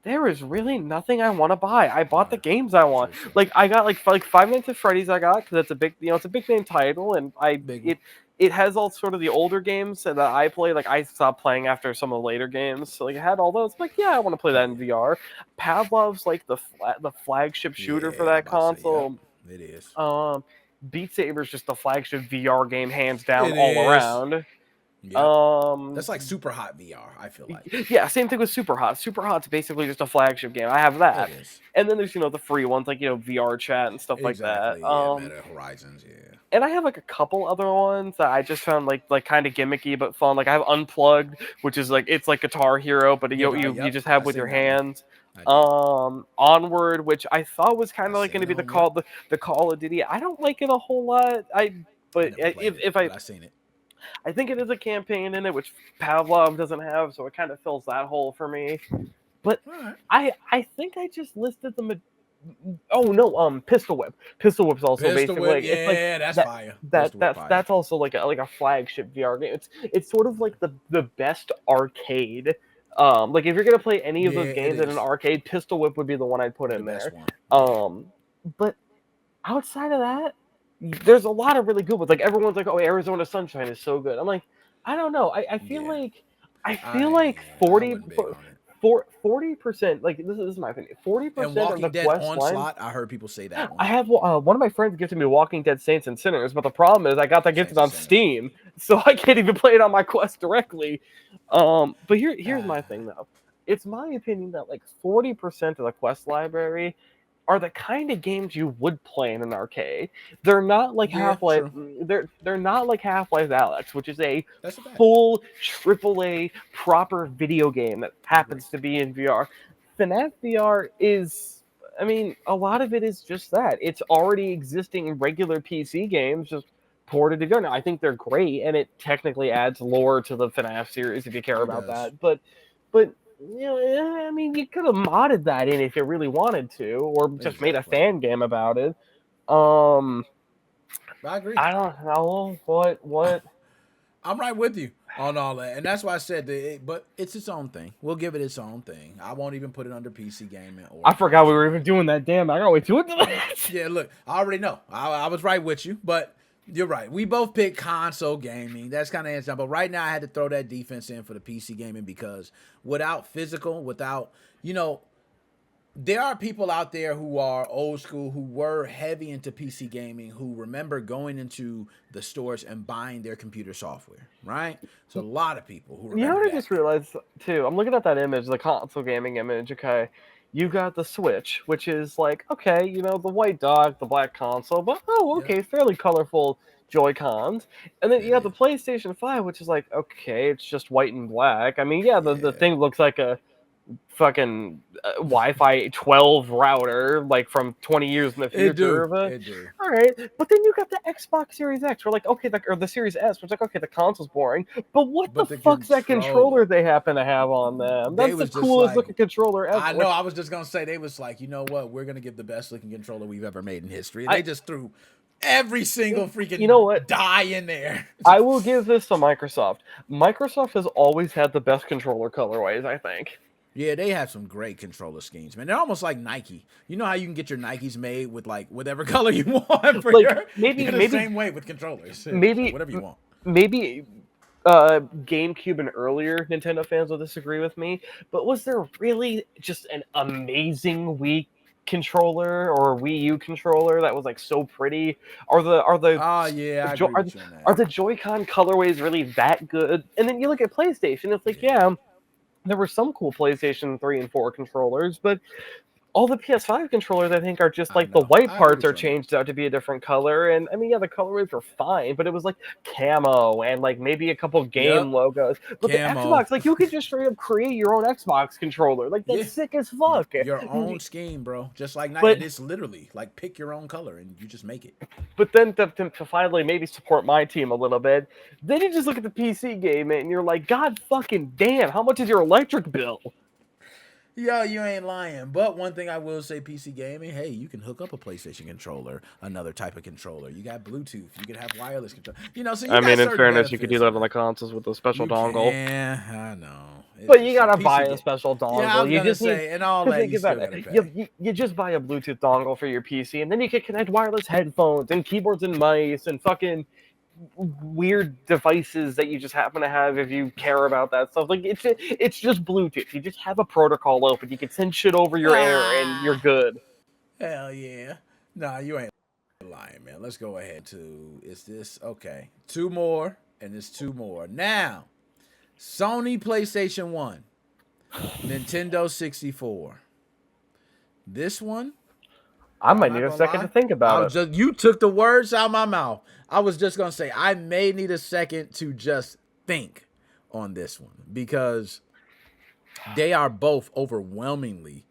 There is really nothing I want to buy. I bought the No, games I want. seriously. Like I got like Five Nights at Freddy's. I got because it's a big, it's a big name title, and Big one. it has all sort of the older games that I play. Like I stopped playing after some of the later games, so like it had all those. Like yeah, I want to play that in VR. Pavlov's like the flagship shooter for Yeah, I'm that about to say, console. yep, it is. Beat Saber's just the flagship VR game, hands down, It all is. around. Yep. Um, That's like super hot VR, I feel like. yeah, same thing with Super Hot. Super Hot's basically just a flagship game. I have that, It is. and then there's the free ones like VR chat and stuff like that. Exactly. Yeah, Meta Horizons, yeah. And I have like a couple other ones that I just found like kind of gimmicky but fun. Like I have Unplugged, which is like it's like Guitar Hero, but you Yep, just have I with seen your that one. hands. I did. Onward, which I thought was kind I of like going to seen be that one, yep. the Call of Duty. I don't like it a whole lot. But I never played it, if but I seen it. I think it is a campaign in it, which Pavlov doesn't have, so it kind of fills that hole for me. But All right. I think I just listed the. Oh no, Pistol Whip. Pistol Whip's also Pistol basically Whip, like, it's like yeah, that's that, fire. that Pistol Whip that's fire. that's also like a flagship VR game. It's sort of like the best arcade. Like if you're gonna play any of Yeah, those it games in an is. arcade, Pistol Whip would be the one I'd put The in best there. one. But outside of that, there's a lot of really good ones. Like everyone's like, "Oh, Arizona Sunshine is so good." I'm like, I don't know. I feel Yeah. like I I feel like wasn't big on it. 40%. Like this is my opinion. 40% And of the Walking Dead quest line. Onslaught, I heard people say that I one. have one of my friends gifted me Walking Dead Saints and Sinners, but the problem is I got that gifted Saints on and Sinners. Steam, so I can't even play it on my Quest directly. But here's my thing though. It's my opinion that like 40% of the Quest library are the kind of games you would play in an arcade. They're not like Yeah, Half-Life. true. They're not like Half-Life Alex, which is a That's a fact. full AAA proper video game that happens to be in VR. FNAF VR is, I mean, a lot of it is just that. It's already existing regular PC games, just ported to go. Now, I think they're great, and it technically adds lore to the FNAF series if you care It about does. that. But I mean, you could have modded that in if you really wanted to, or just made a Exactly. fan game about it. I agree. I don't know what. I'm right with you on all that, and that's why I said that. But it's its own thing. We'll give it its own thing. I won't even put it under PC gaming. Or I forgot we were even doing that. Damn, I gotta wait till it. Yeah, look, I already know. I was right with you, but you're right. We both picked console gaming. That's kind of answer. But right now, I had to throw that defense in for the PC gaming because without physical, there are people out there who are old school, who were heavy into PC gaming, who remember going into the stores and buying their computer software, right? So a lot of people who remember You know what I that. just realized too? I'm looking at that image, the console gaming image. Okay, you got the Switch, which is like okay, the white dog, the black console, but okay, fairly colorful Joy Cons, and then you got the PlayStation 5, which is like okay, it's just white and black. I mean, the thing looks like a fucking Wi-Fi 12 router, like from 20 years in the future. It do. All right, but then you got the Xbox Series X. We're like, okay, or the Series S. We're like, okay, the console's boring, but what the fuck's that controller they happen to have on them? That's the coolest looking controller ever. I know. I was just gonna say they was like, you know what? We're gonna give the best looking controller we've ever made in history. And they just threw every single freaking die in there. I will give this to Microsoft. Microsoft has always had the best controller colorways, I think. Yeah, they have some great controller schemes, man. They're almost like Nike. You know how you can get your Nikes made with like whatever color you want for maybe the same way with controllers. Maybe whatever you want. Maybe GameCube and earlier Nintendo fans will disagree with me, but was there really just an amazing Wii controller or Wii U controller that was like so pretty? Are the Joy-Con colorways really that good? And then you look at PlayStation, it's like there were some cool PlayStation 3 and 4 controllers, but all the PS5 controllers, I think, are just like the white parts are changed out to be a different color. And I mean, the colorways were fine, but it was like camo and like maybe a couple game logos. But the Xbox, like you could just straight up create your own Xbox controller. Like that's sick as fuck. Your own scheme, bro. Just like Nike. And it's literally like pick your own color and you just make it. But then to finally maybe support my team a little bit, then you just look at the PC game and you're like, God fucking damn, how much is your electric bill? Yo, you ain't lying. But one thing I will say, PC gaming, hey, you can hook up a PlayStation controller, another type of controller. You got Bluetooth. You can have wireless control. So you I mean, in fairness, you could do that on the consoles with a special dongle. Yeah, I know. But you gotta buy a special dongle. Yeah, I'm gonna say, and all that. You just buy a Bluetooth dongle for your PC, and then you can connect wireless headphones and keyboards and mice and fucking weird devices that you just happen to have if you care about that stuff. Like it's just Bluetooth. You just have a protocol open. You can send shit over your air and you're good. Hell yeah. Nah, you ain't lying, man. Let's go ahead to is this okay? Two more, and it's two more. Now, Sony PlayStation 1, Nintendo 64. This one, I might I'm need not a gonna second lie. to think about it. You took the words out of my mouth. I was just gonna say I may need a second to just think on this one because they are both overwhelmingly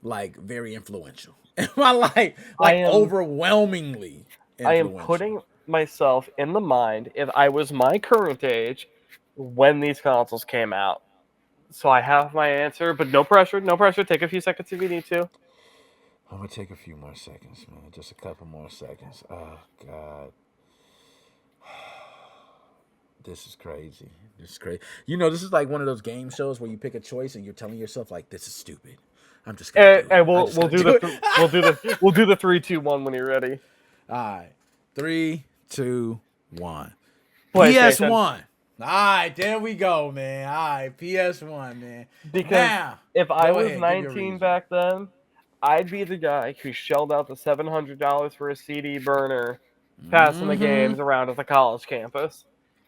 like very influential. Am I like overwhelmingly I am influential? putting myself in the mind if I was my current age when these consoles came out. So I have my answer, but no pressure, no pressure. Take a few seconds if you need to. I'm gonna take a few more seconds, man. Just a couple more seconds. Oh God. This is crazy. This is crazy. You know, this is like one of those game shows where you pick a choice and you're telling yourself like, "This is stupid. I'm just gonna do it." And we'll I'm just we'll gonna do do the it. we'll do the 3, 2, 1 when you're ready. All right, 3, 2, 1. PlayStation. PS1. All right, there we go, man. All right, PS1, man. Because Now, if I go was ahead, give your 19 reason. back then, I'd be the guy who shelled out the $700 for a CD burner, passing the games around at the college campus.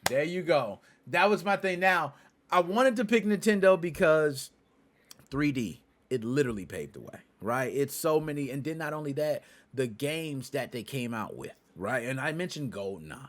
There you go. That was my thing. Now, I wanted to pick Nintendo because 3D, it literally paved the way, right? It's so many, and then not only that, the games that they came out with, right? And I mentioned GoldenEye.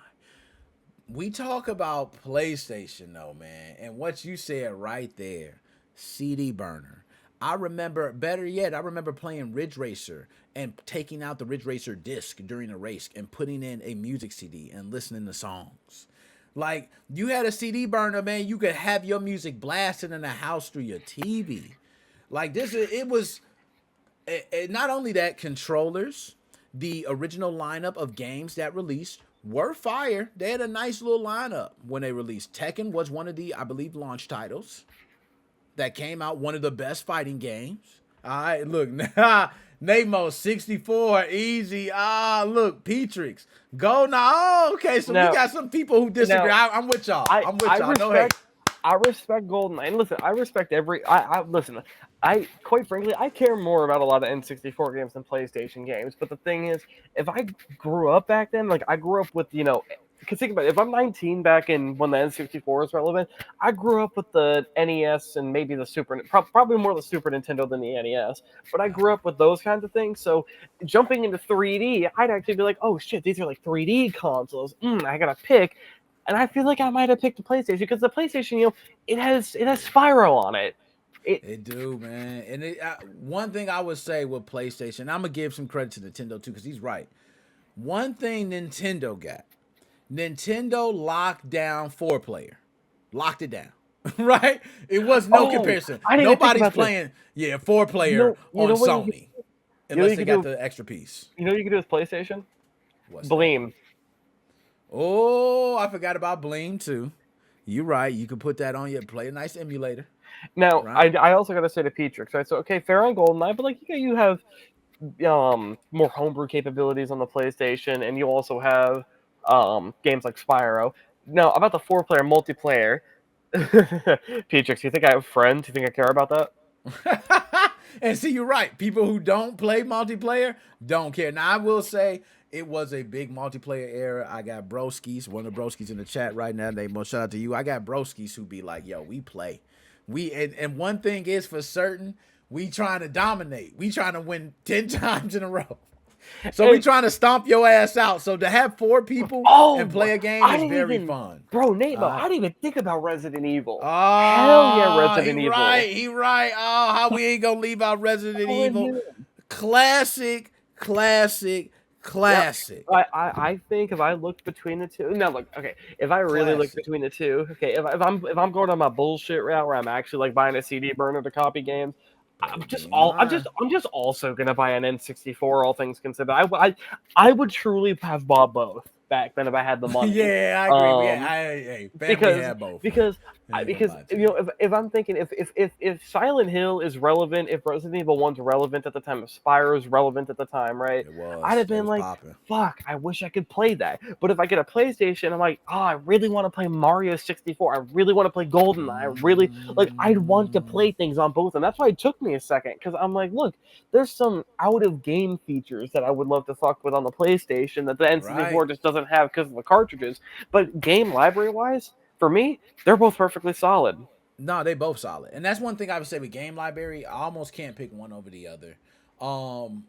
We talk about PlayStation though, man, and what you said right there, CD burner. I remember, better yet, I remember playing Ridge Racer and taking out the Ridge Racer disc during a race and putting in a music CD and listening to songs. Like, you had a CD burner, man, you could have your music blasting in the house through your TV. Like, it was, not only that, controllers, the original lineup of games that released were fire. They had a nice little lineup when they released. Tekken was one of the, I believe, launch titles that came out, one of the best fighting games. All right, look, Nemo 64, easy. Look, Petrix, go now. Oh, okay, so Now- we got some people who disagree. I'm with y'all. I'm with y'all. No hate. I respect GoldenEye. And listen, I respect listen. I quite frankly, I care more about a lot of N64 games than PlayStation games. But the thing is, if I grew up back then, like I grew up with, because think about it, if I'm 19 back in when the N64 was relevant, I grew up with the NES and maybe the probably more the Super Nintendo than the NES. But I grew up with those kinds of things. So jumping into 3D, I'd actually be like, oh shit, these are like 3D consoles. I gotta pick. And I feel like I might have picked the PlayStation because the PlayStation, it has Spyro on it. They do, man. And one thing I would say with PlayStation, I'm gonna give some credit to Nintendo too, because he's right. One thing Nintendo got, Nintendo locked down 4-player, locked it down, right? It was no comparison. Nobody's playing, 4-player on Sony, unless they got the extra piece. You know what you can do with PlayStation? What's Bleem. Oh, I forgot about Bleem too. You're right. You can put that on your play a nice emulator. Now, Right. I also got to say to Petrix, right? So, okay, fair on GoldenEye, but like you have more homebrew capabilities on the PlayStation, and you also have games like Spyro. Now, about the 4-player multiplayer, Petrix, you think I have friends? You think I care about that? And see, you're right. People who don't play multiplayer don't care. Now, I will say it was a big multiplayer era. I got broskies, one of the broskies in the chat right now. They shout out to you. I got broskies who be like, yo, we play. And one thing is for certain, we trying to dominate. We trying to win 10 times in a row. So we trying to stomp your ass out. So to have 4 people and play a game is very fun. Bro, Nate, I didn't even think about Resident Evil. Oh, hell yeah, Resident Evil. He right. Oh, how we ain't gonna leave out Resident Evil. Classic. I think if I looked between the two, no, look, okay. If I really look between the two, okay. If I'm going on my bullshit route where I'm actually like buying a CD burner to copy games, I'm just also gonna buy an N64. All things considered, I would truly have bought both back then if I had the money. Yeah, I agree. Family had both. Because I ain't gonna Because lie to you you. know, if I'm thinking if Silent Hill is relevant, if Resident Evil 1's relevant at the time, if Spyro is relevant at the time, right? It I'd was. have They been was like, popping. fuck, I wish I could play that. But if I get a PlayStation, I'm like, oh, I really want to play Mario 64. I really want to play GoldenEye. I really like. I'd want to Mm, play things on both, and that's why it took me a second because I'm like, look, there's some out of game features that I would love to fuck with on the PlayStation that the N64 right. just doesn't have because of the cartridges. But game library wise, for me, they're both perfectly solid. No, they both solid. And that's one thing I would say with game library. I almost can't pick one over the other. Um,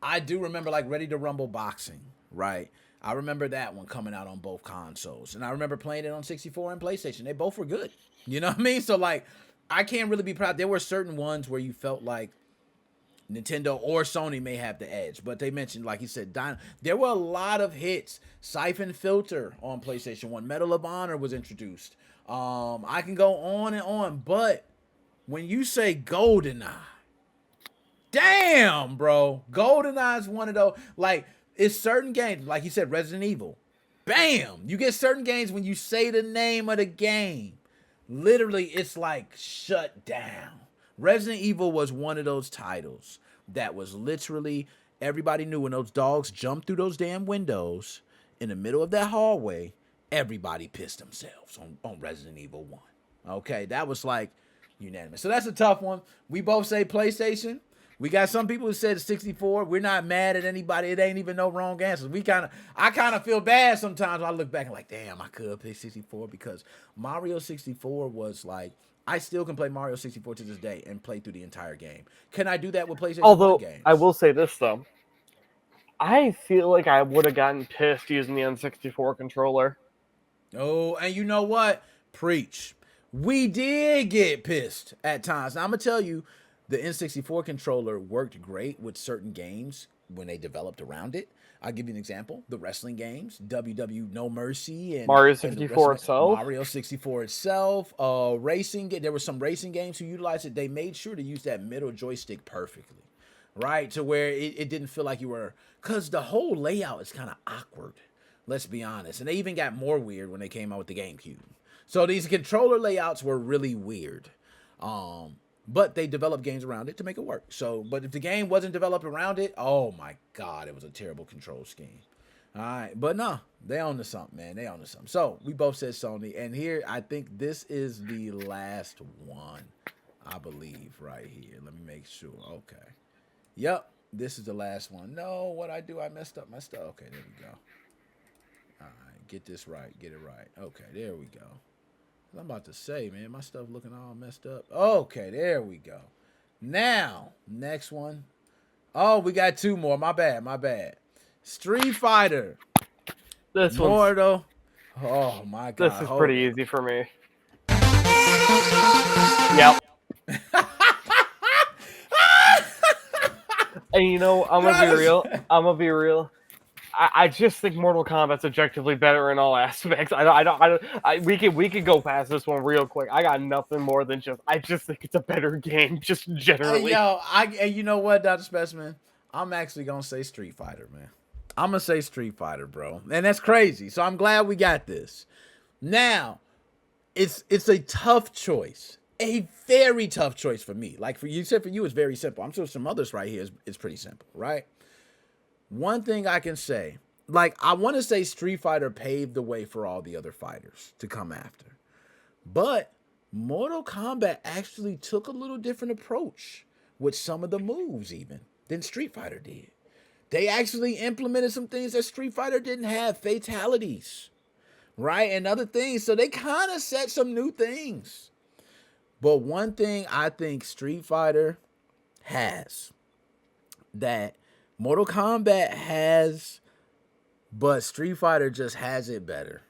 I do remember like Ready to Rumble boxing, right? I remember that one coming out on both consoles. And I remember playing it on 64 and PlayStation. They both were good. You know what I mean? So like I can't really be proud. There were certain ones where you felt like Nintendo or Sony may have the edge, but they mentioned, like you said, there were a lot of hits. Siphon Filter on PlayStation 1. Medal of Honor was introduced. I can go on and on, but when you say GoldenEye, damn, bro. GoldenEye is one of those, like, it's certain games, like you said, Resident Evil. Bam! You get certain games when you say the name of the game. Literally, it's like shut down. Resident Evil was one of those titles that was literally everybody knew when those dogs jumped through those damn windows in the middle of that hallway, everybody pissed themselves on Resident Evil 1. Okay, that was like unanimous. So that's a tough one. We both say PlayStation. We got some people who said 64. We're not mad at anybody. It ain't even no wrong answers. I kind of feel bad sometimes when I look back and like, damn, I could pick 64 because Mario 64 was like, I still can play Mario 64 to this day and play through the entire game. Can I do that with PlayStation 1 Although I games? will say this though, I feel like I would have gotten pissed using the N64 controller. Oh, and you know what? Preach. We did get pissed at times. Now, I'm going to tell you, the N64 controller worked great with certain games when they developed around it. I'll give you an example. The wrestling games, WW No Mercy Mario and the 64 wrestling itself. Mario 64 itself, racing. There were some racing games who utilized it. They made sure to use that middle joystick perfectly, right? To where it didn't feel like you were, because the whole layout is kind of awkward. Let's be honest. And they even got more weird when they came out with the GameCube. So these controller layouts were really weird. But they developed games around it to make it work. So, but if the game wasn't developed around it, oh my God, it was a terrible control scheme. All right. But no, they own to something, man. They own to something. So we both said Sony. And here, I think this is the last one, I believe, right here. Let me make sure. Okay. Yep. This is the last one. No, what I do, I messed up my stuff. Okay, there we go. All right, get this right. Get it right. Okay, there we go. I'm about to say, man, my stuff looking all messed up. Okay, there we go. Now, next one. Oh, we got two more. My bad, my bad. Street Fighter. This one's Mortal. Oh my God. this is Hold pretty up. easy for me. Yep. And you know, I'm gonna be real. I'm gonna be real. I just think Mortal Kombat's objectively better in all aspects. We could go past this one real quick. I got nothing more than I just think it's a better game, just Hey, generally. yo, and you know what, Dr. Specimen? I'm actually gonna say Street Fighter, man. I'm gonna say Street Fighter, bro. And that's crazy. So I'm glad we got this. Now, it's a tough choice. A very tough choice for me. Like for you said, for you it's very simple. I'm sure some others right here is pretty simple, right? One thing I can say, like I want to say Street Fighter paved the way for all the other fighters to come after. But Mortal Kombat actually took a little different approach with some of the moves even than Street Fighter did. They actually implemented some things that Street Fighter didn't have, fatalities, right? And other things. So they kind of set some new things. But one thing I think Street Fighter has that Mortal Kombat has, but Street Fighter just has it better.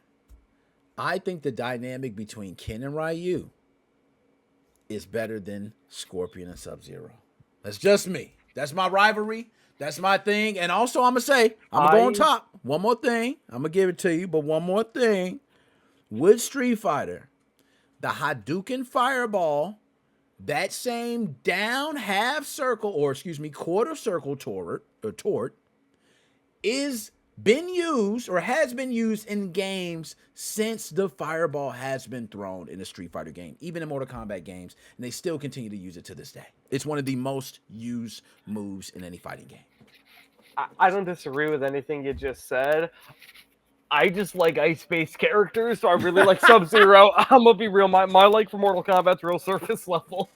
I think the dynamic between Ken and Ryu is better than Scorpion and Sub-Zero. That's just me. That's my rivalry. That's my thing. And also, I'm going to say, I'm going to go on top. One more thing. I'm going to give it to you, but one more thing. With Street Fighter, the Hadouken Fireball, that same down half circle, or excuse me, quarter circle tort is been used or has been used in games since the fireball has been thrown in a Street Fighter game, even in Mortal Kombat games, and they still continue to use it to this day. It's one of the most used moves in any fighting game. I don't disagree with anything you just said. I just like ice-based characters, so I really like Sub-Zero. I'm gonna be real, my like for Mortal Kombat's real surface level.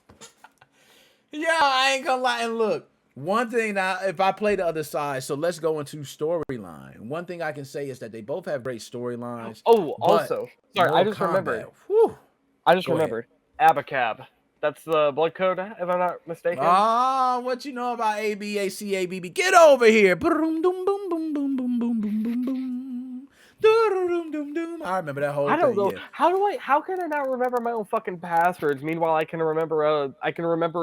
Yeah, I ain't gonna lie. And look, one thing now, if I play the other side, so let's go into storyline. One thing I can say is that they both have great storylines. Oh, but also, sorry, I Mortal just remembered. Kombat, whew. I just Go ahead. remembered. Abacab. That's the blood code, if I'm not mistaken. Ah, what you know about ABACABB? Get over here. Boom, boom, boom, boom, boom, boom, boom, boom, boom, boom. I remember that whole I don't thing. know. Yeah. How can I not remember my own fucking passwords? Meanwhile, I can remember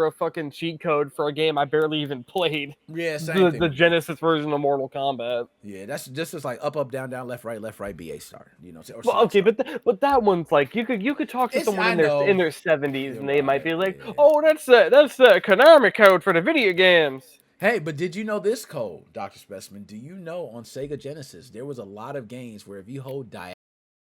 a fucking cheat code for a game I barely even played. Yeah, same thing. The Genesis version of Mortal Kombat. Yeah, that's just like up, down, left, right, BA star. You know. Or Well, okay, but that one's like you could talk to someone in their 70s and they might be like, yeah. oh, that's the Konami code for the video games. Hey, but did you know this code, Dr. Specimen? Do you know on Sega Genesis there was a lot of games where if you hold